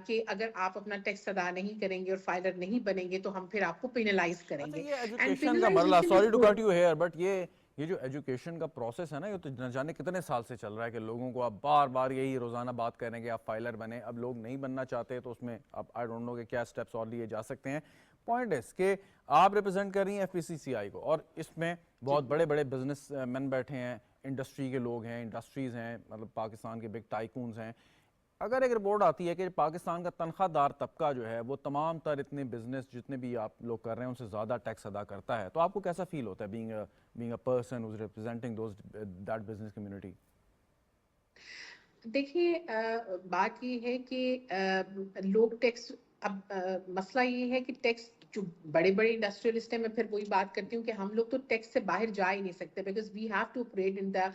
کہ اگر آپ اپنا ٹیکس ادا نہیں کریں گے اور فائلر نہیں بنیں گے تو ہم پھر آپ کو پینلائز کریں گے. یہ ایجوکیشن کا مرحلہ, sorry to cut you here, but یہ جو ایجوکیشن کا پروسیس ہے نا یہ تو نہ جانے کتنے سال سے چل رہا ہے کہ لوگوں کو آپ بار بار یہی روزانہ بات کریں کہ آپ فائلر بنیں. اب لوگ نہیں بننا چاہتے تو اس میں اب آئی ڈونٹ نو کہ کیا سٹیپس اور لیے جا سکتے ہیں. پوائنٹ اس کہ آپ ریپرزینٹ کر رہی ہیں ایف پی سی سی آئی کو اور اس میں بہت بڑے بڑے بزنس مین بیٹھے ہیں, انڈسٹری کے لوگ ہیں, انڈسٹریز ہیں, مطلب پاکستان کے بگ ٹائکونز ہیں. اگر ایک رپورٹ آتی ہے کہ پاکستان کا تنخواہ دار طبقہ جو ہے وہ تمام تر اتنے بزنس جتنے بھی آپ لوگ کر رہے ہیں ان سے زیادہ ٹیکس ادا کرتا ہے, تو آپ کو کیسا فیل ہوتا ہے being a person who's representing that business community? دیکھیے بات یہ ہے کہ لوگ ٹیکس, اب مسئلہ یہ ہے کہ ٹیکس جو بڑے بڑے انڈسٹریلسٹ ہیں, میں پھر وہی بات کرتی ہوں کہ ہم لوگ تو ٹیکس سے باہر جا ہی نہیں سکتے because we have to operate in the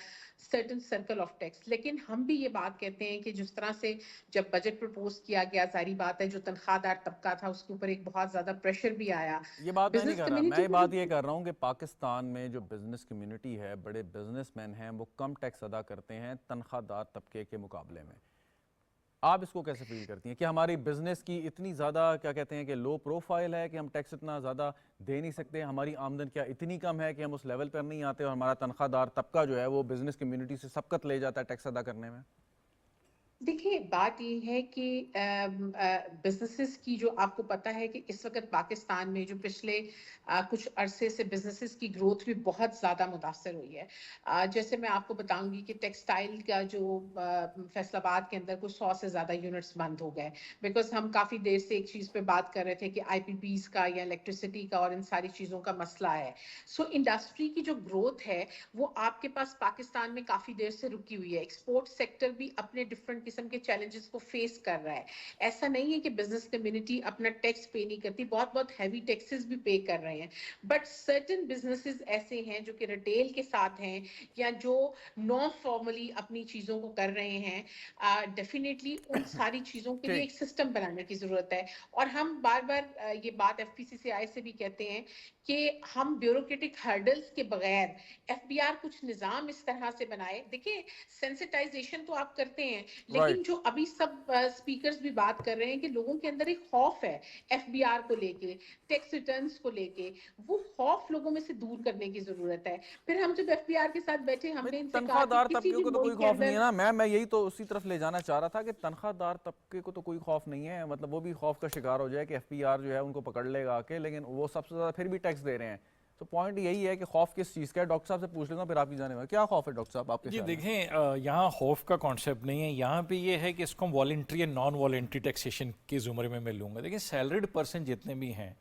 certain circle of tax. لیکن ہم بھی یہ بات کہتے ہیں کہ جس طرح سے جب بجٹ پرپوز کیا گیا ظاہری بات ہے جو تنخواہ دار طبقہ تھا اس کے اوپر ایک بہت زیادہ پریشر بھی آیا. یہ بات میں نہیں کر رہا, میں یہ بات یہ کر رہا ہوں کہ پاکستان میں جو بزنس کمیونٹی ہے, بڑے بزنس مین ہیں, وہ کم ٹیکس ادا کرتے ہیں تنخواہ دار طبقے کے مقابلے میں. آپ اس کو کیسے فیل کرتی ہیں کہ ہماری بزنس کی اتنی زیادہ کیا کہتے ہیں کہ لو پروفائل ہے کہ ہم ٹیکس اتنا زیادہ دے نہیں سکتے, ہماری آمدن کیا اتنی کم ہے کہ ہم اس لیول پر نہیں آتے اور ہمارا تنخواہ دار طبقہ جو ہے وہ بزنس کمیونٹی سے سبقت لے جاتا ہے ٹیکس ادا کرنے میں؟ دیکھیے بات یہ ہے کہ بزنسز کی جو آپ کو پتہ ہے کہ اس وقت پاکستان میں جو پچھلے کچھ عرصے سے بزنسز کی گروتھ بھی بہت زیادہ متاثر ہوئی ہے. جیسے میں آپ کو بتاؤں گی کہ ٹیکسٹائل کا جو فیصل آباد کے اندر کچھ 100 سے زیادہ یونٹس بند ہو گئے بیکاز ہم کافی دیر سے ایک چیز پہ بات کر رہے تھے کہ آئی پی پیز کا یا الیکٹریسٹی کا اور ان ساری چیزوں کا مسئلہ ہے. سو انڈسٹری کی جو گروتھ ہے وہ آپ کے پاس پاکستان میں کافی دیر سے رکی ہوئی ہے. ایکسپورٹ سیکٹر بھی اپنے ڈفرنٹ قسم کے چیلنجز کو فیس کر رہا ہے. ایسا نہیں ہے کہ بزنس کمیونٹی اپنا ٹیکس پے نہیں کرتی, بہت ہیوی ٹیکسز بھی پے کر رہے ہیں, بٹ سرٹن بزنسز ایسے ہیں جو کہ ریٹیل کے ساتھ ہیں یا جو نان فارملی اپنی چیزوں کو کر رہے ہیں, ڈیفینیٹلی ان ساری چیزوں کے لیے ایک سسٹم بنانے کی ضرورت ہے. اور ہم بار بار یہ بات ایف پی سی سی آئی سے بھی کہتے ہیں کہ ہم بیوروکریٹک ہرڈلز کے بغیر ایف بی آر کچھ نظام اس طرح سے بنائے. دیکھیں سینسٹائزیشن تو آپ کرتے ہیں لیکن جو ابھی سب اسپیکرز بھی بات کر رہے ہیں کہ لوگوں کے اندر ایک خوف ہے ایف بی آر کو لے کے, ٹیکس ریٹرنز کو لے کے, وہ خوف لوگوں میں سے دور کرنے کی ضرورت ہے. پھر ہم جب ایف بی آر کے ساتھ بیٹھے ہم نے ان سے کہا تنخواہ دار کہ کسی طبقے بھی کو تو کوئی ملک کے خوف نہیں ہے اندر, نا, میں یہی تو اسی طرف لے جانا چاہ رہا تھا کہ تنخواہ دار طبقے کو تو کوئی خوف نہیں ہے, مطلب وہ بھی خوف کا شکار ہو جائے کہ ایف بی آر جو ہے ان کو پکڑ لے گا آ کے, لیکن وہ سب سے زیادہ پھر بھی ٹیکس دے رہے ہیں. تو پوائنٹ یہی ہے کہ خوف کس چیز کا ہے. ڈاکٹر صاحب سے پوچھ لیتا ہوں پھر آپ کی جانے میں, کیا خوف ہے ڈاکٹر صاحب آپ کے؟ جی دیکھیں یہاں خوف کا کانسیپٹ نہیں ہے, یہاں پہ یہ ہے کہ اس کو ہم والنٹری یا نان والنٹری ٹیکسیشن کے زمرے میں لوں گا. دیکھیں سیلریڈ پرسن جتنے بھی ہیں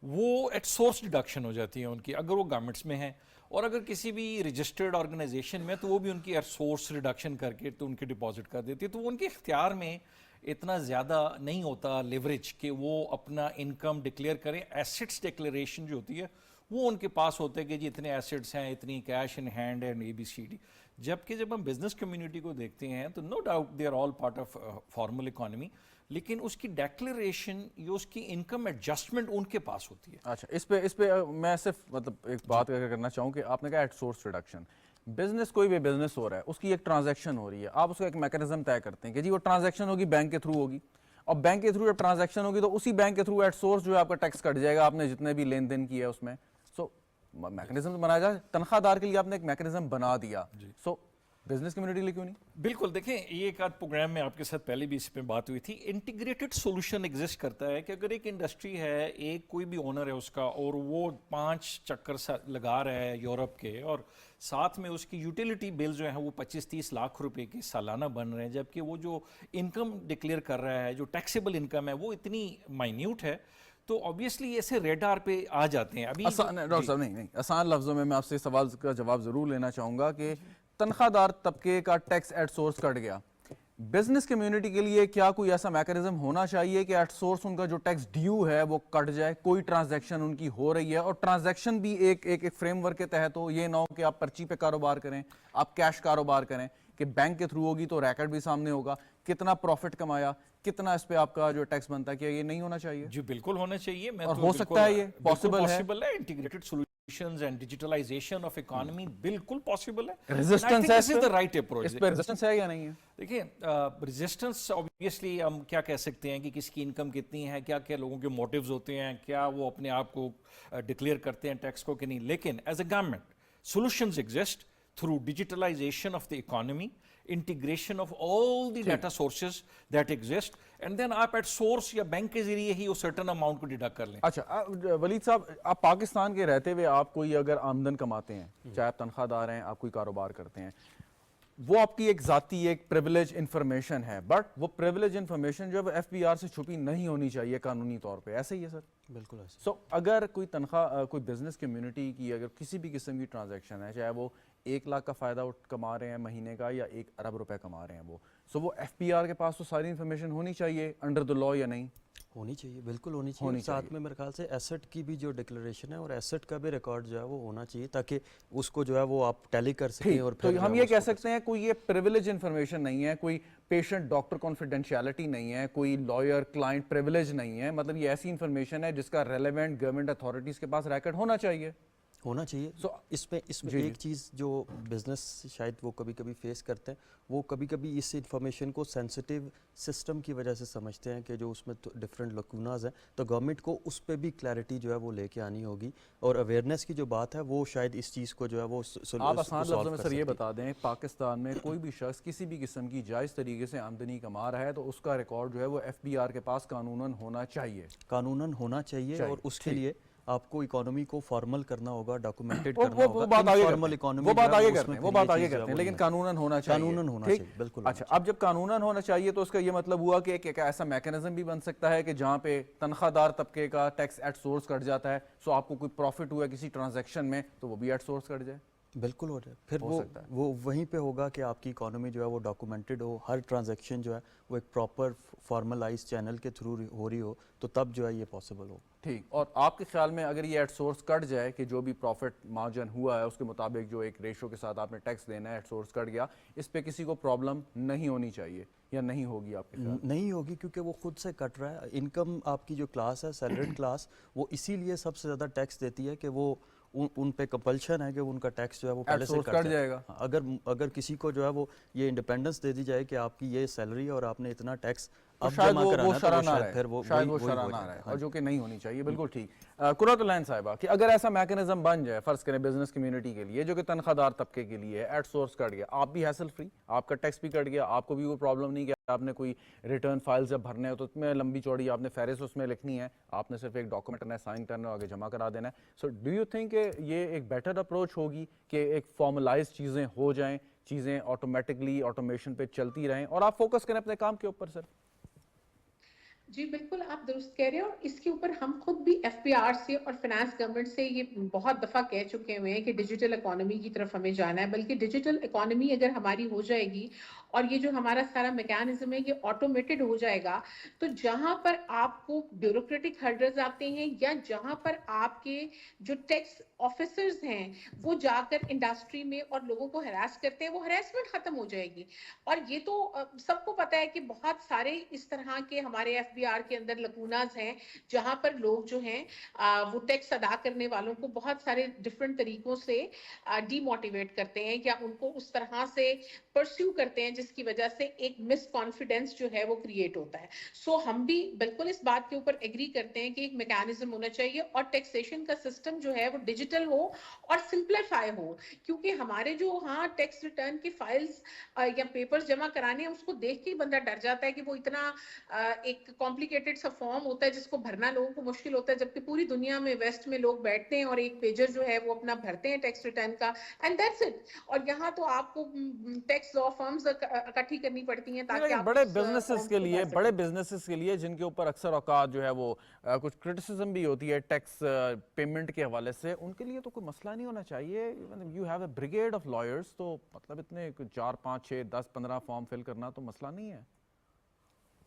وہ ایٹ سورس ڈیڈکشن ہو جاتی ہے ان کی, اگر وہ گورنمنٹس میں ہیں اور اگر کسی بھی رجسٹرڈ آرگنائزیشن میں تو وہ بھی ان کی ایٹ سورس ریڈکشن کر کے تو ان کی ڈپازٹ کر دیتی ہے. تو وہ ان کے اختیار میں اتنا زیادہ نہیں ہوتا لیوریج کہ وہ اپنا انکم ڈکلیئر کریں. ایسٹس ڈکلیریشن جو ہوتی ہے وہ ان کے پاس ہوتے ہیں کہ جی اتنے ایسٹس ہیں, اتنی cash in hand and ABCD. جبکہ جب ہم بزنس کمیونٹی کو دیکھتے ہیں تو no doubt they are all part of formal economy, لیکن اس کی ڈیکلیریشن یا اس کی انکم ایڈجسٹمنٹ ان کے پاس ہوتی ہے. اچھا, اس پہ میں صرف مطلب ایک بات اگر کرنا چاہوں کہ آپ نے کہا ایٹ سورس ریڈکشن. بزنس کوئی بھی بزنس ہو رہا ہے, اس کی ایک ٹرانزیکشن ہو رہی ہے, آپ اس کا ایک میکانزم طے کرتے ہیں کہ جی وہ ٹرانزیکشن ہوگی بینک کے تھرو ہوگی, اور بینک کے تھرو جب ٹرانزیکشن ہوگی تو اسی بینک کے تھرو ایٹ سورس جو ہے آپ کا ٹیکس کٹ جائے گا, آپ نے جتنے بھی لین دین کیا ہے اس میں. سو میکانزم بنایا جائے, تنخواہ دار کے لیے آپ نے ایک میکانزم بنا دیا, سو بزنس کمیونٹی لیے کیوں نہیں؟ بالکل, دیکھیں یہ ایک آدھ پروگرام میں آپ کے ساتھ پہلے بھی اس پہ بات ہوئی تھی. انٹیگریٹڈ سولوشن ایگزسٹ کرتا ہے کہ اگر ایک انڈسٹری ہے, ایک کوئی بھی اونر ہے اس کا, اور وہ 5 چکر لگا رہا ہے یورپ کے, اور ساتھ میں اس کی یوٹیلیٹی بل جو ہیں وہ 25-30 لاکھ روپے کے سالانہ بن رہے ہیں, جبکہ وہ جو انکم ڈکلیئر کر رہا ہے, جو ٹیکسیبل انکم ہے, وہ اتنی مائنیوٹ ہے, تو obviously ایسے ریڈار پہ آ جاتے ہیں. ابھی ڈاکٹر صاحب نہیں, آسان لفظوں میں آپ سے سوال کا جواب ضرور لینا چاہوں گا کہ تنخواہ دار طبقے کا ٹیکس ایٹ سورس کٹ گیا, بزنس کمیونٹی کے لیے کیا کوئی ایسا میکانزم ہونا چاہیے کہ ایٹ سورس ان کا جو ٹیکس ڈیو ہے وہ کٹ جائے؟ کوئی ٹرانزیکشن ان کی ہو رہی ہے, اور ٹرانزیکشن بھی ایک فریم ورک کے تحت ہو, یہ نہ ہو کہ آپ پرچی پہ کاروبار کریں, آپ کیش کاروبار کریں, کہ بینک کے تھرو ہوگی تو ریکارڈ بھی سامنے ہوگا, کتنا پروفٹ کمایا, کتنا اس پہ آپ کا جو ٹیکس بنتا ہے. کیا یہ نہیں ہونا چاہیے؟ جی بالکل ہونا چاہیے. اور ہو سکتا ہے یہ پاسبل ہے. Integrated solutions and digitalization of economy بالکل پاسبل ہے. ریزسٹنس ہے, this is the right approach. اس پہ ریزسٹنس ہے یا نہیں ہے؟ دیکھیں ریزسٹنس obviously ہم کیا کہہ سکتے ہیں کہ کس کی انکم کتنی ہے, کیا کیا لوگوں کے موٹیوز ہوتے ہیں, کیا وہ اپنے آپ کو ڈکلیئر کرتے ہیں ٹیکس کو کہ نہیں. لیکن as a government solutions exist through digitalization of the economy, integration of all the data sources that exist, and then آپ at source یا بینک کے ذریعے ہی وہ certain amount کو ڈیڈکٹ کر لیں. اچھا ولید صاحب, آپ پاکستان کے رہتے ہوئے آپ کوئی اگر آمدن کماتے ہیں, چاہے آپ تنخواہ دار ہیں, آپ کوئی کاروبار کرتے ہیں, وہ آپ کی ایک ذاتی ایک پریولیج انفارمیشن ہے, بٹ وہ پریولیج انفارمیشن جو ہے وہ FBR سے چھپی نہیں ہونی چاہیے قانونی طور پہ, ایسے ہی ہے سر؟ بالکل ایسے. سو اگر کوئی تنخواہ, کوئی بزنس کمیونٹی کی اگر کسی بھی قسم کی ٹرانزیکشن ہے, چاہے وہ 1 لاکھ کا فائدہ کما رہے ہیں مہینے کا یا 1 ارب روپے کما رہے ہیں, وہ سو وہ FBR کے پاس تو ساری انفارمیشن ہونی چاہیے انڈر دا لا, یا نہیں ہونی چاہیے؟ بالکل ہونی چاہیے. ساتھ میں میرے خیال سے ایسٹ کی بھی جو ڈکلیریشن ہے اور ایسٹ کا بھی ریکارڈ جو ہے وہ ہونا چاہیے, تاکہ اس کو جو ہے وہ آپ ٹیلی کر سکیں. اور تو ہم یہ کہہ سکتے ہیں کوئی یہ پریولیج انفارمیشن نہیں ہے, کوئی پیشنٹ ڈاکٹر کانفیڈینشیلٹی نہیں ہے, کوئی لائر کلائنٹ پریولیج نہیں ہے, مطلب یہ ایسی انفارمیشن ہے جس کا ریلیونٹ گورنمنٹ اتھارٹیز کے پاس ریکارڈ ہونا چاہیے. ہونا چاہیے. اس میں ایک چیز جو بزنس شاید وہ کبھی کبھی فیس کرتے ہیں, وہ کبھی کبھی اس انفارمیشن کو سینسٹیو سسٹم کی وجہ سے سمجھتے ہیں کہ جو اس میں ڈفرینٹ لکوناز ہیں, تو گورنمنٹ کو اس پہ بھی کلیئرٹی جو ہے وہ لے کے آنی ہوگی, اور اویئرنیس کی جو بات ہے وہ شاید اس چیز کو جو ہے وہ آپ آسان لفظوں میں سر یہ بتا دیں, پاکستان میں کوئی بھی شخص کسی بھی قسم کی جائز طریقے سے آمدنی کما رہا ہے تو اس کا ریکارڈ جو ہے وہ FBR کے پاس قانوناً ہونا چاہیے. قانوناً ہونا چاہیے, اور اس کے لیے آپ کو اکانومی کو فارمل کرنا ہوگا, ڈاکومنٹڈ کرنا ہوگا. وہ بات آگے کرتے ہیں, لیکن قانوناً ہونا چاہیے. قانوناً ہونا چاہیے, بالکل. اچھا, اب جب قانوناً ہونا چاہیے تو اس کا یہ مطلب ہوا کہ ایک ایسا میکانزم بھی بن سکتا ہے کہ جہاں پہ تنخواہ دار طبقے کا ٹیکس ایٹ سورس کٹ جاتا ہے, سو آپ کو کوئی پروفٹ ہوا کسی ٹرانزیکشن میں تو وہ بھی ایٹ سورس کٹ جائے. بالکل ہو جائے. پھر وہ وہیں پہ ہوگا کہ آپ کی اکانومی جو ہے وہ ڈاکومنٹڈ ہو, ہر ٹرانزیکشن جو ہے وہ ایک پراپر فارملائز چینل کے تھرو ہو رہی ہو, تو تب جو ہے یہ پاسبل ہو. ٹھیک. اور آپ کے خیال میں اگر یہ ایٹ سورس کٹ جائے کہ جو بھی پروفٹ مارجن ہوا ہے اس کے مطابق جو ایک ریشو کے ساتھ آپ نے ٹیکس دینا ہے ایٹ سورس کٹ گیا, اس پہ کسی کو پرابلم نہیں ہونی چاہیے یا نہیں ہوگی؟ آپ کے خیال نہیں ہوگی, کیونکہ وہ خود سے کٹ رہا ہے. انکم آپ کی جو کلاس ہے, سیلریڈ کلاس, وہ اسی لیے سب سے زیادہ ٹیکس دیتی ہے کہ وہ ان پہ کمپلشن ہے کہ ان کا ٹیکس جو ہے وہ پہلے سے کٹ جائے گا. اگر کسی کو جو ہے وہ یہ انڈیپینڈنس دے دی جائے کہ آپ کی یہ سیلری اور آپ نے اتنا ٹیکس اب جمع کرانا ہے, شاید وہ شرح نہ رہے, اور جو کہ نہیں ہونی چاہیے. بالکل ٹھیک. قرۃ العین صاحبہ, کہ اگر ایسا میکانزم بن جائے فرض کریں بزنس کمیونٹی کے لیے جو کہ تنخواہ دار طبقے کے لیے ایٹ سورس کٹ گیا, آپ بھی ہیسل فری, آپ کا ٹیکس بھی کٹ گیا, آپ کو بھی کوئی پرابلم نہیں کہ آپ نے کوئی ریٹرن فائل جب بھرنے ہو تو اتنے لمبی چوڑی آپ نے فہرست اس میں لکھنی ہے, آپ نے صرف ایک ڈاکومنٹ نے سائن کرنا ہے, آگے جمع کرا دینا ہے. سو ڈو یو تھنک کہ یہ ایک بیٹر اپروچ ہوگی کہ ایک فارملائز چیزیں ہو جائیں, چیزیں آٹومیٹکلی آٹومیشن پہ چلتی رہیں اور آپ فوکس کریں اپنے کام کے اوپر؟ سر جی بالکل آپ درست کہہ رہے ہیں، اور اس کے اوپر ہم خود بھی ایف پی آر سے اور فائنانس گورنمنٹ سے یہ بہت دفعہ کہہ چکے ہوئے ہیں کہ ڈیجیٹل اکانومی کی طرف ہمیں جانا ہے، بلکہ ڈیجیٹل اکانومی اگر ہماری ہو جائے گی اور یہ جو ہمارا سارا میکانزم ہے یہ آٹومیٹڈ ہو جائے گا، تو جہاں پر آپ کو بیوروکریٹک ہرڈلز آتے ہیں یا جہاں پر آپ کے جو ٹیکس آفیسرز ہیں وہ جا کر انڈسٹری میں اور لوگوں کو ہراس کرتے ہیں، وہ ہراسمنٹ ختم ہو جائے گی۔ اور یہ تو سب کو پتا ہے کہ بہت سارے اس طرح کے ہمارے ایف بی آر کے اندر لکوناز ہیں جہاں پر لوگ جو ہیں وہ ٹیکس ادا کرنے والوں کو بہت سارے ڈفرنٹ طریقوں سے ڈی موٹیویٹ کرتے ہیں یا ان کو اس طرح سے پرسیو کرتے ہیں جس کی وجہ سے ایک مس کانفیڈنس جو ہے وہ کریٹ ہوتا ہے۔ سو ہم بھی بالکل اس بات کے اوپر ایگری کرتے ہیں کہ ایک میکانزم ہونا چاہیے اور ٹیکسیشن کا سسٹم جو ہے وہ ڈیجیٹل ہو اور سمپلیفائی ہو، کیونکہ ہمارے جو ہاں ٹیکس ریٹرن کی فائلز یا پیپرز جمع کرانے ہیں اس کو دیکھ کے ہی بندہ ڈر جاتا ہے کہ وہ اتنا ایک کمپلیکیٹڈ سا فارم ہوتا ہے جس کو بھرنا لوگوں کو مشکل ہوتا ہے، جبکہ پوری دنیا میں ویسٹ میں لوگ بیٹھتے ہیں اور ایک پیجر جو ہے وہ اپنا بھرتے ہیں ٹیکس ریٹرن کا، اینڈ دیٹس اٹ۔ اور یہاں تو آپ کو ٹیکس لا فرمز اکٹھی کرنی پڑتی ہیں تاکہ لیکن آپ بڑے اس بزنسز فارم کے کو لیے بھر بڑے سکیں۔ بزنسز کے لیے جن کے اوپر اکثر اوقات جو ہے وہ کچھ کرٹیسزم بھی ہوتی ہے ٹیکس پیمنٹ کے حوالے سے، ان کے لیے تو کوئی مسئلہ نہیں ہونا چاہیے۔ You have a brigade of lawyers, تو مطلب اتنے 4 5 6 10 15 فارم فل کرنا تو مسئلہ نہیں ہے۔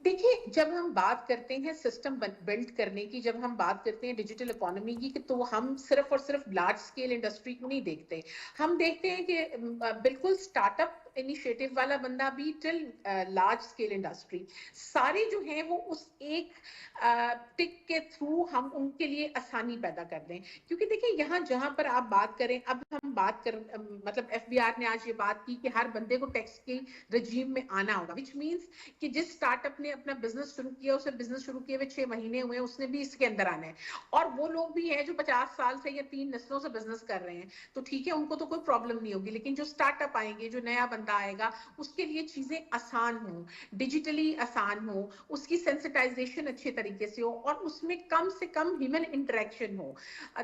دیکھیے جب ہم بات کرتے ہیں سسٹم بلڈ کرنے کی، جب ہم بات کرتے ہیں ڈیجیٹل اکانومی کی، تو ہم صرف اور صرف لارج اسکیل انڈسٹری کو نہیں دیکھتے، ہم دیکھتے ہیں کہ بالکل اسٹارٹ اپ انیشیٹو والا بندہ بھی ٹل لارج اسکیل انڈسٹری، سارے جو ہیں وہ اس ایک ٹک کے تھرو ہم ان کے لیے آسانی پیدا کر دیں۔ کیونکہ دیکھیں یہاں جہاں پر آپ بات کریں، اب ہم بات کر مطلب ایف بی آر نے آج یہ بات کی کہ ہر بندے کو ٹیکس کے رجیم میں آنا ہوگا، وچ مینس کہ جس اسٹارٹ اپ نے اپنا بزنس شروع کیا، اسے بزنس شروع کیے ہوئے 6 مہینے ہوئے، اس نے بھی اس کے اندر آنا ہے، اور وہ لوگ بھی ہیں جو 50 سال سے یا 3 نسلوں سے بزنس کر رہے ہیں، تو ٹھیک ہے ان کو تو کوئی پرابلم نہیں ہوگی، لیکن جو اسٹارٹ اپ آئیں گے، جو نیا بندہ آئے گا، اس کے لیے چیزیں آسان ہوں، ڈیجیٹلی آسان ہوں، اس کی سینسٹائزیشن اچھے طریقے سے ہو، اور اس میں کم سے کم ہیومن انٹریکشن ہو۔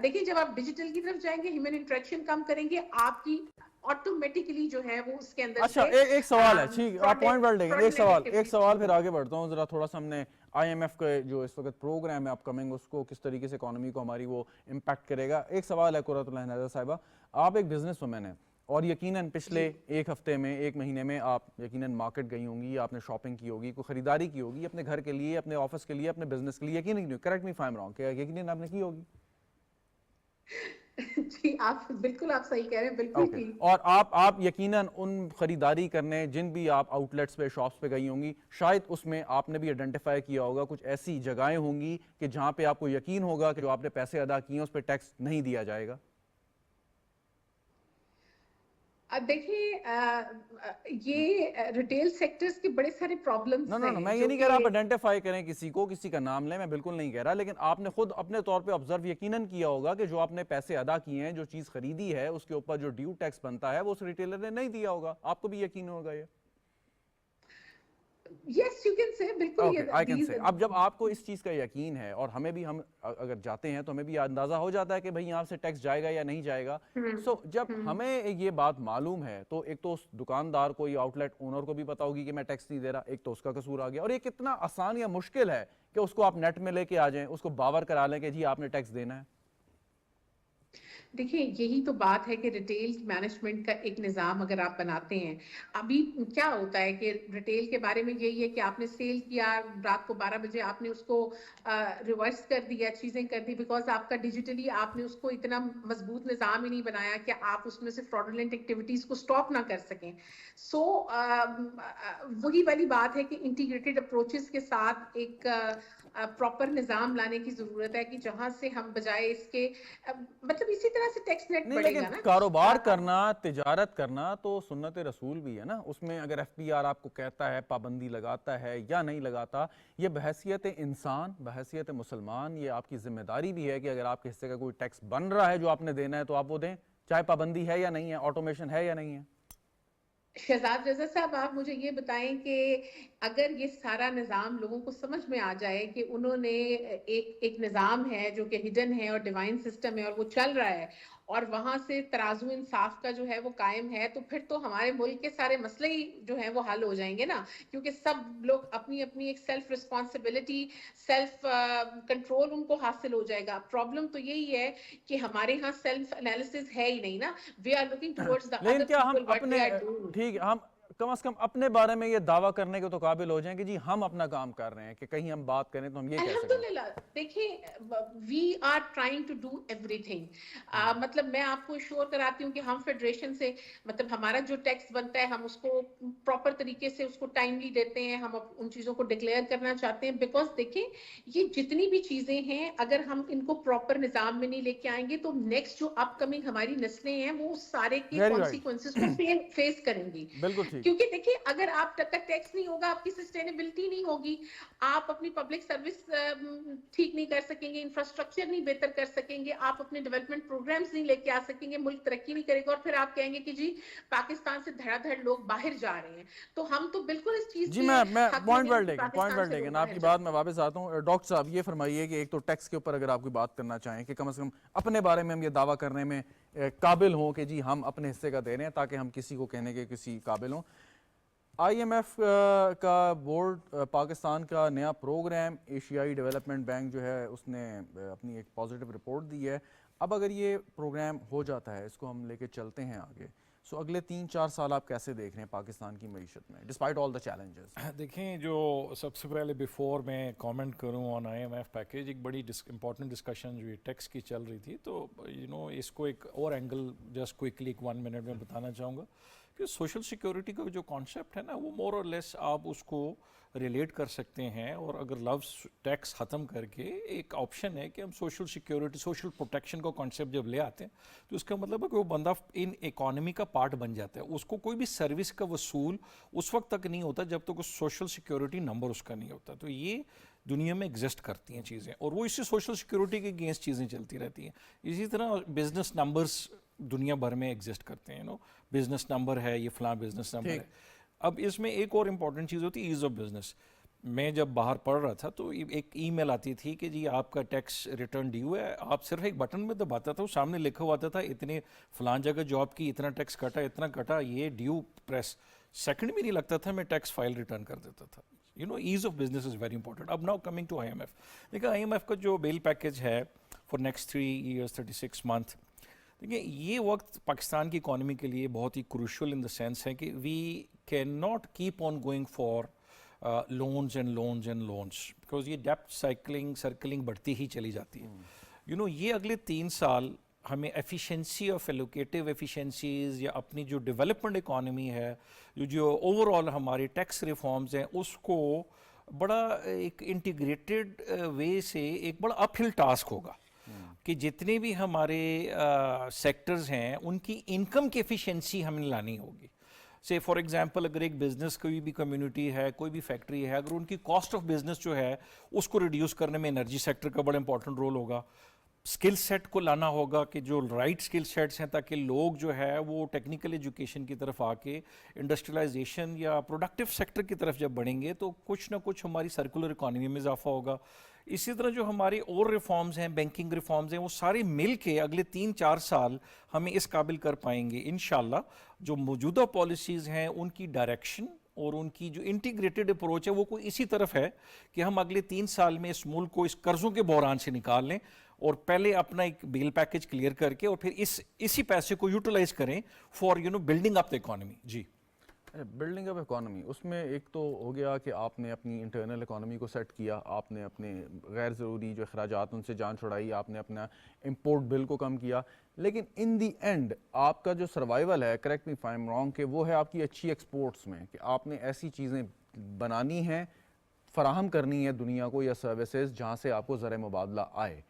دیکھیں جب آپ ڈیجیٹل کی طرف جائیں گے، ہیومن انٹریکشن کم کریں گے، آپ کی آٹومیٹکلی جو ہے وہ اس کے اندر اچھا سے ایک سوال ہے، ٹھیک آپ پوائنٹ ویل ٹیکن، ایک سوال پھر ہوں۔ آگے بڑھتا ہوں ذرا تھوڑا سا ہم نے آئی ایم ایف کے جو اس وقت پروگرام ہے اپ کمنگ، اس کو کس طریقے سے اکانومی کو ہماری وہ امپیکٹ کرے گا۔ ایک سوال ہے قرۃ اللہ نازا صاحبہ، آپ ایک بزنس وومن ہیں اور یقیناً پچھلے ایک ہفتے میں ایک مہینے میں آپ یقیناً مارکیٹ گئی ہوں گی، آپ نے شاپنگ کی ہوگی، کوئی خریداری کی ہوگی اپنے گھر کے لیے، اپنے آفس کے لیے، اپنے بزنس کے لیے، یقیناً correct me if I am wrong, کہ یقیناً آپ نے کی ہوگی۔ جی آپ بالکل آپ صحیح کہہ رہے ہیں، بالکل اوکے، کی۔ اور آپ یقیناً ان خریداری کرنے جن بھی آپ آؤٹ لیٹس پہ شاپس پہ گئی ہوں گی، شاید اس میں آپ نے بھی آئیڈینٹیفائی کیا ہوگا کچھ ایسی جگہیں ہوں گی کہ جہاں پہ آپ کو یقین ہوگا کہ جو آپ نے پیسے ادا کیے ہیں اس پہ ٹیکس نہیں دیا جائے گا۔ دیکھیں یہ ریٹیل سیکٹرز کے بڑے سارے پرابلمز نو ہیں میں یہ جو نہیں کہہ کہ رہا آپ آئیڈینٹیفائی کریں کسی کو، کسی کا نام لیں، میں بالکل نہیں کہہ رہا، لیکن آپ نے خود اپنے طور پہ آبزرو یقیناً کیا ہوگا کہ جو آپ نے پیسے ادا کیے ہیں، جو چیز خریدی ہے، اس کے اوپر جو ڈیو ٹیکس بنتا ہے وہ اس ریٹیلر نے نہیں دیا ہوگا، آپ کو بھی یقین ہوگا یہ۔ یس یو کین سے بالکل اوکے آئی کین سے، اب جب آپ کو اس یہ چیز کا یقین ہے اور ہمیں بھی، ہم اگر جاتے ہیں تو ہمیں بھی اندازہ ہو جاتا ہے کہ بھئی یہاں سے ٹیکس جائے گا یا نہیں جائے گا، سو جب ہمیں یہ بات معلوم ہے تو ایک تو اس دکاندار کو یا آؤٹ لیٹ اونر کو بھی پتا ہوگی کہ میں ٹیکس نہیں دے رہا، ایک تو اس کا قصور آ گیا، اور یہ کتنا آسان یا مشکل ہے کہ اس کو آپ نیٹ میں لے کے آ جائیں، اس کو باور کرا لیں کہ جی آپ نے ٹیکس دینا ہے۔ دیکھیں یہی تو بات ہے کہ ریٹیل مینجمنٹ کا ایک نظام اگر آپ بناتے ہیں، ابھی کیا ہوتا ہے کہ ریٹیل کے بارے میں یہی ہے کہ آپ نے سیل کیا رات کو 12 بجے، آپ نے اس کو ریورس کر دیا، چیزیں کر دی، بیکاز آپ کا ڈیجیٹلی آپ نے اس کو اتنا مضبوط نظام ہی نہیں بنایا کہ آپ اس میں سے فراڈولنٹ ایکٹیویٹیز کو سٹاپ نہ کر سکیں۔ سو وہی والی بات ہے کہ انٹیگریٹڈ اپروچز کے ساتھ ایک پراپر نظام لانے کی ضرورت ہے کہ جہاں سے ہم بجائے اس کے مطلب اسی طرح سے ٹیکس نیٹ نہیں بڑھے لیکن گا نا۔ کاروبار کرنا، تجارت کرنا تو سنت رسول بھی ہے نا، اس میں اگر ایف پی آر آپ کو کہتا ہے، پابندی لگاتا ہے یا نہیں لگاتا، یہ بحیثیت انسان، بحیثیت مسلمان، یہ آپ کی ذمہ داری بھی ہے کہ اگر آپ کے حصے کا کوئی ٹیکس بن رہا ہے جو آپ نے دینا ہے تو آپ وہ دیں، چاہے پابندی ہے یا نہیں ہے، آٹومیشن ہے یا نہیں ہے۔ شہزاد رضا صاحب آپ مجھے یہ بتائیں کہ اگر یہ سارا نظام لوگوں کو سمجھ میں آ جائے کہ انہوں نے ایک نظام ہے جو کہ ہڈن ہے اور ڈیوائن سسٹم ہے اور وہ چل رہا ہے، اور وہاں سے ترازو انصاف کا جو ہے وہ قائم ہے تو پھر تو ہمارے ملک کے سارے مسئلے ہی جو ہیں وہ حل ہو جائیں گے نا, کیونکہ سب لوگ اپنی اپنی ایک سیلف رسپانسبلٹی, سیلف کنٹرول ان کو حاصل ہو جائے گا. پرابلم تو یہی ہے کہ ہمارے ہاں سیلف انالیسس ہے ہی نہیں نا. We are looking towards the لیکن ادر کیا ہم پیپل وٹ اپنے دے آر ڈوئنگ. ٹھیک ہے ہم کم از کم اپنے بارے میں یہ دعویٰ کرنے کے تو قابل ہو جائیں کہ جی ہم اپنا کام کر رہے ہیں, کہ کہیں ہم بات کریں تو ہم یہ کہہ سکیں. الحمدللہ دیکھیں we are trying to do everything. مطلب میں آپ کو شور کراتی ہوں کہ ہم فیڈریشن سے مطلب ہمارا جو ٹیکس بنتا ہے ہم اس کو پراپر طریقے سے اس کو ٹائملی دیتے ہیں, ہم ان چیزوں کو ڈکلیئر کرنا چاہتے ہیں. بیکاز دیکھیں یہ جتنی بھی چیزیں ہیں اگر ہم ان کو پراپر نظام میں نہیں لے کے آئیں گے تو نیکسٹ جو اپ کمنگ ہماری نسلیں ہیں وہ سارے کے Very right. کانسیکوینسز کو فیس کریں گی. بالکل ٹھیک. کیونکہ دیکھیں اگر آپ تک ٹیکس نہیں ہوگا آپ کی سسٹینیبلٹی نہیں ہوگی, آپ اپنی پبلک سروس ٹھیک نہیں کر سکیں گے, انفراسٹرکچر نہیں بہتر کر سکیں گے, آپ اپنے ڈیولپمنٹ پروگرامز نہیں لے کے آ سکیں گے, ملک ترقی نہیں کرے گا, اور پھر آپ کہیں گے کہ جی پاکستان سے دھڑا دھڑ لوگ باہر جا رہے ہیں. تو ہم تو بالکل اس چیز جی کے میں حق پوائنٹ نہیں ویل ہیں کہ ٹیکن, پوائنٹ پاکستان ویل سے لوگ ٹیکن, آپ باہر کی جائیں. بات میں واپس آتا ہوں. ڈاکٹر صاحب یہ فرمائیے کہ ایک تو ٹیکس کے اوپر اگر آپ کوئی بات کرنا چاہیں کہ کم از کم اپنے بارے میں ہم یہ دعویٰ کرنے میں قابل ہوں کہ جی ہم اپنے حصے کا دے رہے ہیں تاکہ ہم کسی کو کہنے کے کسی قابل ہوں. آئی ایم ایف کا بورڈ پاکستان کا نیا پروگرام ایشیائی ڈیولپمنٹ بینک جو ہے اس نے اپنی ایک پازیٹیو رپورٹ دی ہے. اب اگر یہ پروگرام ہو جاتا ہے, اس کو ہم لے کے چلتے ہیں آگے, سو اگلے 3-4 سال آپ کیسے دیکھ رہے ہیں پاکستان کی معیشت میں ڈسپائٹ آل دا چیلنجز؟ دیکھیں جو سب سے پہلے بیفور میں کامنٹ کروں آن آئی ایم ایف پیکیج, ایک بڑی امپورٹنٹ ڈسکشن جو ٹیکس کی چل رہی تھی, تو اس کو ایک اور اینگل جسٹ کوئکلی 1 منٹ میں بتانا چاہوں گا کہ سوشل سیکیورٹی کا جو کانسیپٹ ہے نا وہ مور اور لیس آپ اس کو ریلیٹ کر سکتے ہیں, اور اگر لفظ ٹیکس ختم کر کے ایک آپشن ہے کہ ہم سوشل سیکیورٹی سوشل پروٹیکشن کا کانسیپٹ جب لے آتے ہیں تو اس کا مطلب ہے کہ وہ بندہ ان اکانومی کا پارٹ بن جاتا ہے. اس کو کوئی بھی سروس کا وصول اس وقت تک نہیں ہوتا جب تک اس سوشل سیکیورٹی نمبر اس کا نہیں ہوتا. تو یہ دنیا میں ایگزسٹ کرتی ہیں چیزیں, اور وہ اسی سوشل سیکیورٹی کے اگینسٹ چیزیں چلتی رہتی ہیں. اسی طرح بزنس نمبرز دنیا بھر میں ایگزسٹ کرتے ہیں, بزنس نمبر ہے, یہ فلاں بزنس نمبر ہے. اب اس میں ایک اور امپورٹنٹ چیز ہوتی ہے ایز آف بزنس. میں جب باہر پڑھ رہا تھا تو ایک ای میل آتی تھی کہ جی آپ کا ٹیکس ریٹرن ڈیو ہے, آپ صرف ایک بٹن میں دباتا تھا, وہ سامنے لکھا ہوا تھا اتنے فلاں جگہ جاب کی, اتنا ٹیکس کٹا, اتنا کٹا, یہ ڈیو پریس. سیکنڈ بھی نہیں لگتا تھا, میں ٹیکس فائل ریٹرن کر دیتا تھا. Ease of business is very important. اب ناؤ کمنگ ٹو آئی ایم ایف. دیکھیں آئی ایم ایف کا جو بیل پیکیج ہے فار نیکسٹ 3 years 36 months, دیکھیں یہ وقت پاکستان کی اکانومی کے لیے بہت ہی کروشل ان دا سینس ہے کہ we can not keep on going for loans and loans and loans, because یہ ڈیپٹ سرکلنگ بڑھتی ہی چلی جاتی ہے. یہ اگلے 3 سال ہمیں ایفیشنسی آف ایلوکیٹیو ایفیشنسیز یا اپنی جو ڈیولپمنٹ اکانومی ہے, جو اوور آل ہمارے ٹیکس ریفارمز ہیں, اس کو بڑا ایک انٹیگریٹڈ وے سے ایک بڑا اپ ہل ٹاسک ہوگا کہ جتنے بھی ہمارے سیکٹرز ہیں ان کی انکم کی ایفیشنسی ہمیں لانی ہوگی. سے فار ایگزامپل اگر ایک بزنس کوئی بھی کمیونٹی ہے, کوئی بھی فیکٹری ہے, اگر ان کی کاسٹ آف بزنس جو ہے اس کو ریڈیوس کرنے میں انرجی سیکٹر کا بڑا امپورٹنٹ رول ہوگا. اسکل سیٹ کو لانا ہوگا کہ جو رائٹ اسکل سیٹس ہیں تاکہ لوگ جو ہے وہ ٹیکنیکل ایجوکیشن کی طرف آ کے انڈسٹریلائزیشن یا پروڈکٹیو سیکٹر کی طرف جب بڑھیں گے تو کچھ نہ کچھ ہماری سرکولر اکانومی میں اضافہ ہوگا. اسی طرح جو ہماری اور ریفارمز ہیں, بینکنگ ریفارمز ہیں, وہ سارے مل کے اگلے 3-4 سال ہمیں اس قابل کر پائیں گے انشاءاللہ. جو موجودہ پالیسیز ہیں ان کی ڈائریکشن اور ان کی جو انٹیگریٹڈ اپروچ ہے وہ کوئی اسی طرف ہے کہ ہم اگلے 3 سال میں اس ملک کو اس قرضوں کے بحران سے نکال لیں, اور پہلے اپنا ایک بیل پیکیج کلیئر کر کے اور پھر اسی پیسے کو یوٹیلائز کریں for building up the economy. جی بلڈنگ اپ اکانومی, اس میں ایک تو ہو گیا کہ آپ نے اپنی انٹرنل اکانومی کو سیٹ کیا, آپ نے اپنے غیر ضروری جو اخراجات ان سے جان چھڑائی, آپ نے اپنا امپورٹ بل کو کم کیا, لیکن ان دی اینڈ آپ کا جو سروائیول ہے, correct me if I am wrong, کہ وہ ہے آپ کی اچھی ایکسپورٹس میں, کہ آپ نے ایسی چیزیں بنانی ہیں, فراہم کرنی ہے دنیا کو, یا سروسز جہاں سے آپ کو زر مبادلہ آئے.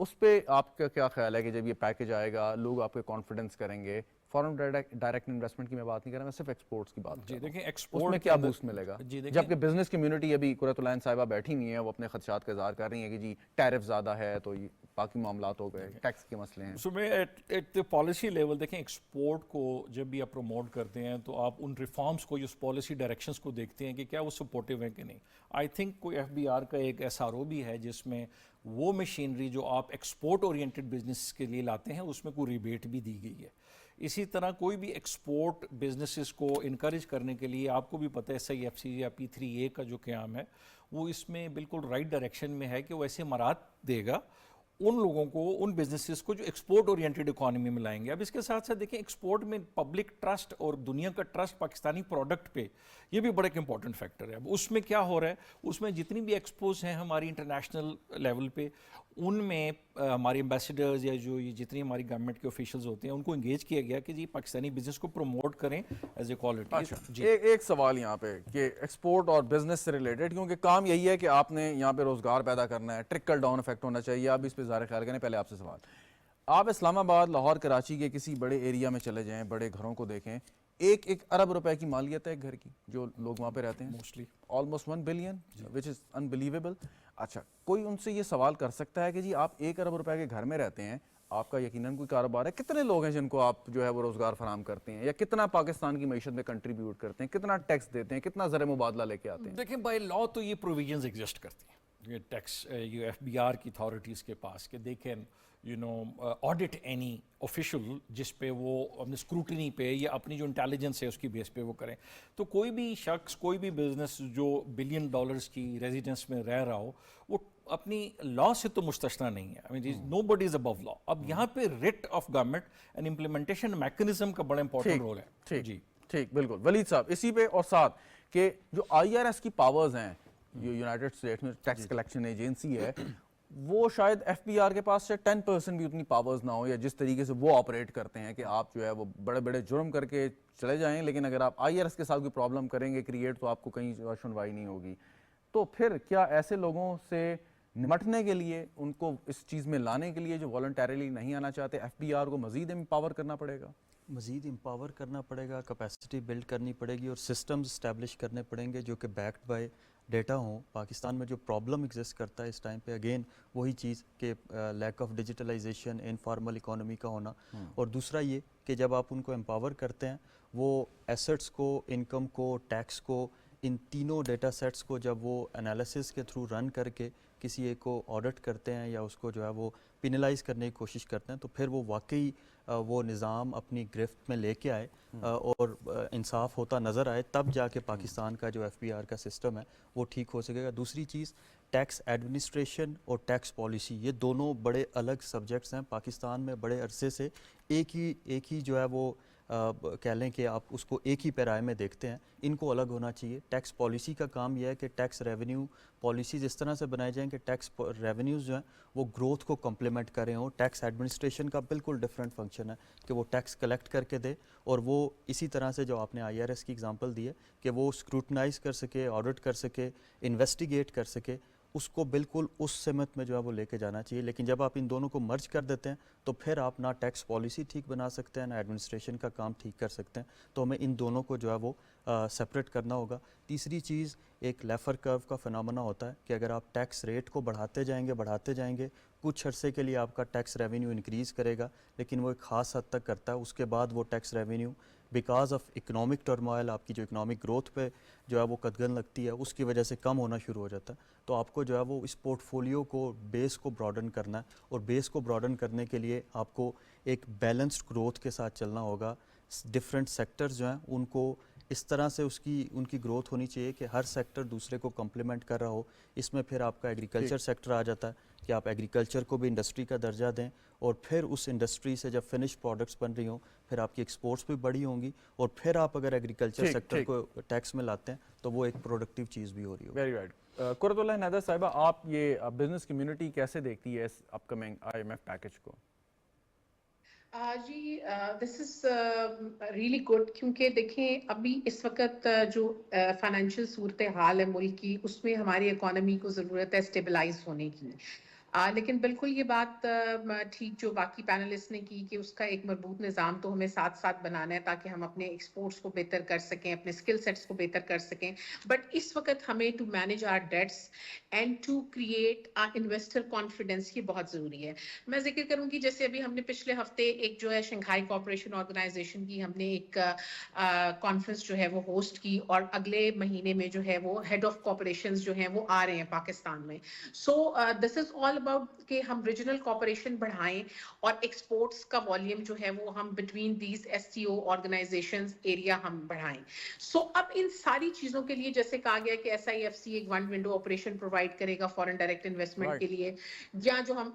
اس پہ آپ کا کیا خیال ہے کہ جب یہ پیکیج آئے گا لوگ آپ کے کانفیڈنس کریں گے فارن ڈائریکٹ انویسٹمنٹ کی میں بات نہیں کر رہا, میں صرف ایکسپورٹس کی بات کر رہا ہوں. دیکھیں اس ایکسپورٹ میں کیا بوسٹ ملے گا؟ جی دیکھیں جبکہ بزنس کمیونٹی ابھی قرۃ العین صاحبہ بیٹھی ہوئی ہیں, وہ اپنے خدشات کا اظہار کر رہی ہیں کہ جی ٹیرف زیادہ ہے تو باقی معاملات ہو گئے, ٹیکس کے مسئلے ہیں. سو میں ایٹ پالیسی لیول دیکھیں ایکسپورٹ کو جب بھی آپ پروموٹ کرتے ہیں تو آپ ان ریفارمس کو, جو پالیسی ڈائریکشنس کو دیکھتے ہیں کہ کیا وہ سپورٹیو ہیں کہ نہیں. آئی تھنک کوئی ایف بی آر کا ایک ایس آر او بھی ہے جس میں وہ مشینری جو آپ ایکسپورٹ اورینٹڈ بزنس کے لیے لاتے ہیں اس میں کوئی ریبیٹ بھی دی گئی ہے. اسی طرح کوئی بھی ایکسپورٹ بزنسز کو انکریج کرنے کے لیے آپ کو بھی پتہ ہے SIFC یا P3A کا جو قیام ہے وہ اس میں بالکل رائٹ ڈائریکشن میں ہے کہ وہ ایسے امارات دے گا ان لوگوں کو, ان بزنسز کو جو ایکسپورٹ اورینٹڈ اکانومی میں لائیں گے. اب اس کے ساتھ ساتھ دیکھیں ایکسپورٹ میں پبلک ٹرسٹ اور دنیا کا ٹرسٹ پاکستانی پروڈکٹ پہ, یہ بھی بڑا ایک امپورٹنٹ فیکٹر ہے. اب اس میں کیا ہو رہا ہے, اس میں جتنی بھی ایکسپوز ہیں ہماری انٹرنیشنل لیول پہ, ان میں ہمارے ایمبیسڈرز یا جو یہ جتنی ہماری گورنمنٹ کے آفیشلز ہوتے ہیں ان کو انگیج کیا گیا کہ جی پاکستانی بزنس کو پروموٹ کریں ایز اے کوالٹی. ایک سوال یہاں پہ کہ ایکسپورٹ اور بزنس سے ریلیٹڈ, کیونکہ کام یہی ہے کہ آپ نے یہاں پہ روزگار پیدا کرنا ہے, ٹرکل ڈاؤن افیکٹ ہونا چاہیے. آپ اس پہ ظاہر خیال کریں. پہلے آپ سے سوال, آپ اسلام آباد, لاہور, کراچی کے کسی بڑے ایریا میں چلے جائیں, بڑے گھروں کو دیکھیں, 1 ارب روپے کی مالیت ہے ایک گھر کی جو لوگ وہاں پہ رہتے ہیں, mostly almost 1 billion, which is unbelievable. اچھا, کوئی ان سے یہ سوال کر سکتا ہے کہ جی آپ 1 ارب روپے کے گھر میں رہتے ہیں, آپ کا یقیناً کوئی کاروبار ہے, کتنے لوگ ہیں جن کو آپ جو ہے وہ روزگار فراہم کرتے ہیں, یا کتنا پاکستان کی معیشت میں کنٹریبیوٹ کرتے ہیں, کتنا ٹیکس دیتے ہیں, کتنا زر مبادلہ لے کے آتے ہیں؟ دیکھیں بائی لا تو یہ پروویژنز ایگزسٹ کرتی ہیں, یہ ٹیکس یہ ایف بی آر کی اتھارٹیز کے پاس کہ they can audit any official جس پہ وہ اپنے اسکروٹنی پہ یا اپنی جو انٹیلیجنس ہے اس کی بیس پہ وہ کریں. تو کوئی بھی شخص, کوئی بھی بزنس جو $1 بلین کی ریزیڈنس میں رہ رہا ہو وہ اپنی لا سے تو مستثنا نہیں ہے. آئی مین نو بڈی از ابو لا. اب یہاں پہ rate of government and implementation mechanism کا بڑا امپورٹنٹ رول ہے. جی ٹھیک, بالکل. ولید صاحب اسی پہ اور ساتھ کہ جو IRS کی پاورز ہیں, جو یونائٹڈ اسٹیٹس میں ٹیکس کلیکشن ایجنسی ہے, وہ شاید FBR کے پاس سے 10% بھی اتنی پاورز نہ ہو, یا جس طریقے سے وہ آپریٹ کرتے ہیں کہ آپ جو ہے وہ بڑے بڑے جرم کر کے چلے جائیں, لیکن اگر آپ IRS کے ساتھ کوئی پرابلم کریں گے کریٹ تو آپ کو کہیں سنوائی نہیں ہوگی. تو پھر کیا ایسے لوگوں سے نمٹنے کے لیے, ان کو اس چیز میں لانے کے لیے جو والنٹیرلی نہیں آنا چاہتے, FBR کو مزید امپاور کرنا پڑے گا؟ مزید امپاور کرنا پڑے گا, کیپیسٹی بلڈ کرنی پڑے گی اور سسٹمز اسٹیبلش کرنے پڑیں گے جو کہ بیکڈ بائی ڈیٹا ہوں. پاکستان میں جو پرابلم ایگزسٹ کرتا ہے اس ٹائم پہ اگین وہی چیز کہ lack of digitalization, informal economy کا ہونا, اور دوسرا یہ کہ جب آپ ان کو امپاور کرتے ہیں وہ ایسٹس کو, انکم کو, ٹیکس کو, ان تینوں ڈیٹا سیٹس کو جب وہ انالیسس کے تھرو رن کر کے کسی ایک کو آڈٹ کرتے ہیں یا اس کو جو ہے وہ پینلائز کرنے کی کوشش کرتے ہیں, تو پھر وہ واقعی وہ نظام اپنی گرفت میں لے کے آئے اور انصاف ہوتا نظر آئے, تب جا کے پاکستان کا جو FBR کا سسٹم ہے وہ ٹھیک ہو سکے گا. دوسری چیز ٹیکس ایڈمنسٹریشن اور ٹیکس پالیسی, یہ دونوں بڑے الگ سبجیکٹس ہیں. پاکستان میں بڑے عرصے سے ایک ہی جو ہے وہ کہہ لیں کہ آپ اس کو ایک ہی پیرائے میں دیکھتے ہیں. ان کو الگ ہونا چاہیے. ٹیکس پالیسی کا کام یہ ہے کہ ٹیکس ریونیو پالیسیز اس طرح سے بنائے جائیں کہ ٹیکس ریونیوز جو ہیں وہ گروتھ کو کمپلیمنٹ کریں ہوں. ٹیکس ایڈمنسٹریشن کا بالکل ڈفرینٹ فنکشن ہے کہ وہ ٹیکس کلیکٹ کر کے دے, اور وہ اسی طرح سے جو آپ نے IRS کی ایگزامپل دی ہے کہ وہ اسکروٹنائز کر سکے, آڈٹ کر سکے, انویسٹیگیٹ کر سکے, اس کو بالکل اس سمت میں جو ہے وہ لے کے جانا چاہیے. لیکن جب آپ ان دونوں کو مرج کر دیتے ہیں تو پھر آپ نہ ٹیکس پالیسی ٹھیک بنا سکتے ہیں, نہ ایڈمنسٹریشن کا کام ٹھیک کر سکتے ہیں. تو ہمیں ان دونوں کو جو ہے وہ سپریٹ کرنا ہوگا. تیسری چیز ایک لیفر کرو کا فنامنا ہوتا ہے کہ اگر آپ ٹیکس ریٹ کو بڑھاتے جائیں گے کچھ عرصے کے لیے آپ کا ٹیکس ریونیو انکریز کرے گا, لیکن وہ ایک خاص حد تک کرتا ہے. اس کے بعد وہ tax revenue because of economic turmoil, آپ کی جو اکنامک گروتھ پہ جو ہے وہ قدغن لگتی ہے, اس کی وجہ سے کم ہونا شروع ہو جاتا ہے. تو آپ کو جو ہے وہ اس پورٹ فولیو کو, بیس کو براڈن کرنا ہے, اور بیس کو براڈن کرنے کے لیے آپ کو ایک بیلنسڈ گروتھ کے ساتھ چلنا ہوگا. ڈفرینٹ سیکٹرز جو ہیں ان کو اس طرح سے ان کی گروتھ ہونی چاہیے کہ ہر سیکٹر دوسرے کو کمپلیمنٹ کر رہا ہو. اس میں پھر آپ کا ایگریکلچر سیکٹر آ جاتا ہے کہ آپ ایگریکلچر کو بھی انڈسٹری کا درجہ دیں, اور پھر اس انڈسٹری سے جب فنش پروڈکٹس بن رہی ہوں پھر آپ کی ایکسپورٹس بھی بڑی ہوں گی, اور پھر آپ اگر ایگریکلچر سیکٹر کو ٹیکس میں لاتے ہیں تو وہ ایک پروڈکٹیو چیز بھی ہو رہی ہوگی. Very right. قرۃ اللہ نادر صاحبہ, آپ یہ بزنس کمیونٹی کیسے دیکھتی ہے اس اپ کمنگ IMF پیکج کو؟ جی دس از ریئلی گڈ, کیونکہ دیکھیں ابھی اس وقت جو فائنینشیل صورتحال ہے ملک کی, اس میں ہماری اکانومی کو ضرورت ہے اسٹیبلائز ہونے کی. لیکن بالکل یہ بات ٹھیک جو باقی پینلسٹ نے کی کہ اس کا ایک مربوط نظام تو ہمیں ساتھ ساتھ بنانا ہے تاکہ ہم اپنے ایکسپورٹس کو بہتر کر سکیں، اپنے اسکل سیٹس کو بہتر کر سکیں. بٹ اس وقت ہمیں to manage our debts and to create investor confidence یہ بہت ضروری ہے. میں ذکر کروں گی جیسے ابھی ہم نے پچھلے ہفتے ایک جو ہے شنگھائی کوآپریشن آرگنائزیشن کی ہم نے ایک کانفرنس جو ہے وہ ہوسٹ کی، اور اگلے مہینے میں جو ہے وہ ہیڈ آف کوآپریشنز جو ہیں وہ آ رہے ہیں پاکستان میں. سو دس از آل اباؤٹ کہ ہم ریجنل کوآپریشن بڑھائیں اور ایکسپورٹس کا والیوم جو ہے وہ ہم between these S C O organizations area ہم بڑھائیں. سو اب ان ساری چیزوں کے لیے جیسے کہا گیا کہ ایس آئی ایف سی ایک ون ونڈو آپریشن پرووائڈ کرے گا فارن ڈائریکٹ انویسٹمنٹ کے لیے، یا جو ہم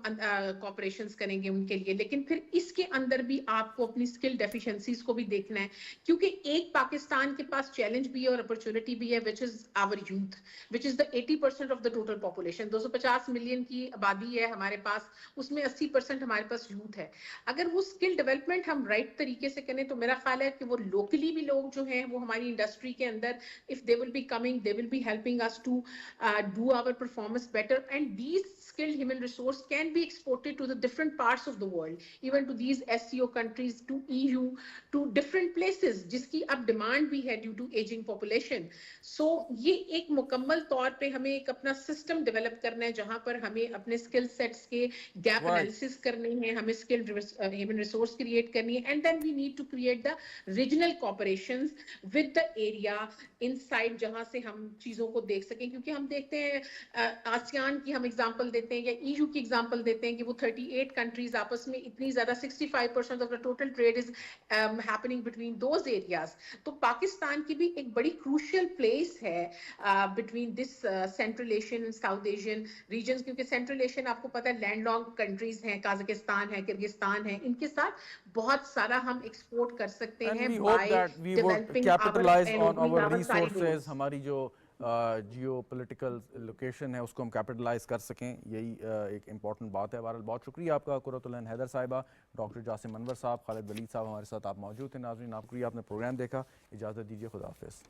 کوآپریشنز کریں گے ان کے لیے. لیکن پھر اس کے اندر بھی آپ کو اپنی اسکل ڈیفیشنسیز کو بھی دیکھنا ہے، کیونکہ ایک پاکستان کے پاس چیلنج بھی ہے اور اپرچونٹی بھی ہے which is our youth, which is the 80% of the total population. 250 million کی آبادی ہے ہمارے پاس، اس میں 80% ہمارے پاس یوتھ ہے. اگر وہ اسکل ڈیولپمنٹ ہم رائٹ طریقے سے کریں تو میرا خیال ہے کہ وہ لوکلی بھی لوگ جو ہیں وہ ہماری انڈسٹری کے اندر if they will be coming they will be helping us to do our performance better, and these skilled human resource can be exported to the different parts of the world, even to these SCO countries, to EU, to different places جس کی اب demand بھی ہے due to ageing population. سو یہ ایک مکمل طور پہ ہمیں ایک اپنا سسٹم ڈیولپ کرنا ہے جہاں پر ہمیں اپنے اسکل سیٹس کے گیپ انالیسس کرنے ہیں، ہمیں اسکلڈ ہیومن ریسورس کریٹ کرنی ہے، and then we need to create the regional cooperations with the area inside جہاں سے ہم چیزوں کو دیکھ سکیں. کیونکہ ہم دیکھتے ہیں آسیان کی ہم ایگزامپل دیتے ہیں یا ای یو کی ایگزامپل دیتے ہیں کہ وہ 38 کنٹریز آپس میں اتنی زیادہ 65% of the total trait is happening between those areas. تو پاکستان کی بھی ایک بڑی کروشل پلیس ہے between this central Asian south Asian regions, کیونکہ سینٹرل ایشین آپ کو پتہ ہے لینڈ لاک کنٹریز ہیں، قازقستان ہے، کرگستان ہے، ان کے ساتھ بہت سارا ہم ایکسپورٹ کر سکتے ہیں And we hope by that we would developing capitalize on our ساری resources. ہماری جو جیو پولیٹیکل لوکیشن ہے اس کو ہم کیپٹلائز کر سکیں، یہی ایک امپورٹنٹ بات ہے. بہرحال بہت شکریہ آپ کا قرۃ العین حیدر صاحبہ، ڈاکٹر جاسم انور صاحب، خالد ولید صاحب ہمارے ساتھ آپ موجود تھے. ناظرین آپ شکریہ، آپ نے پروگرام دیکھا. اجازت دیجیے، خدا حافظ.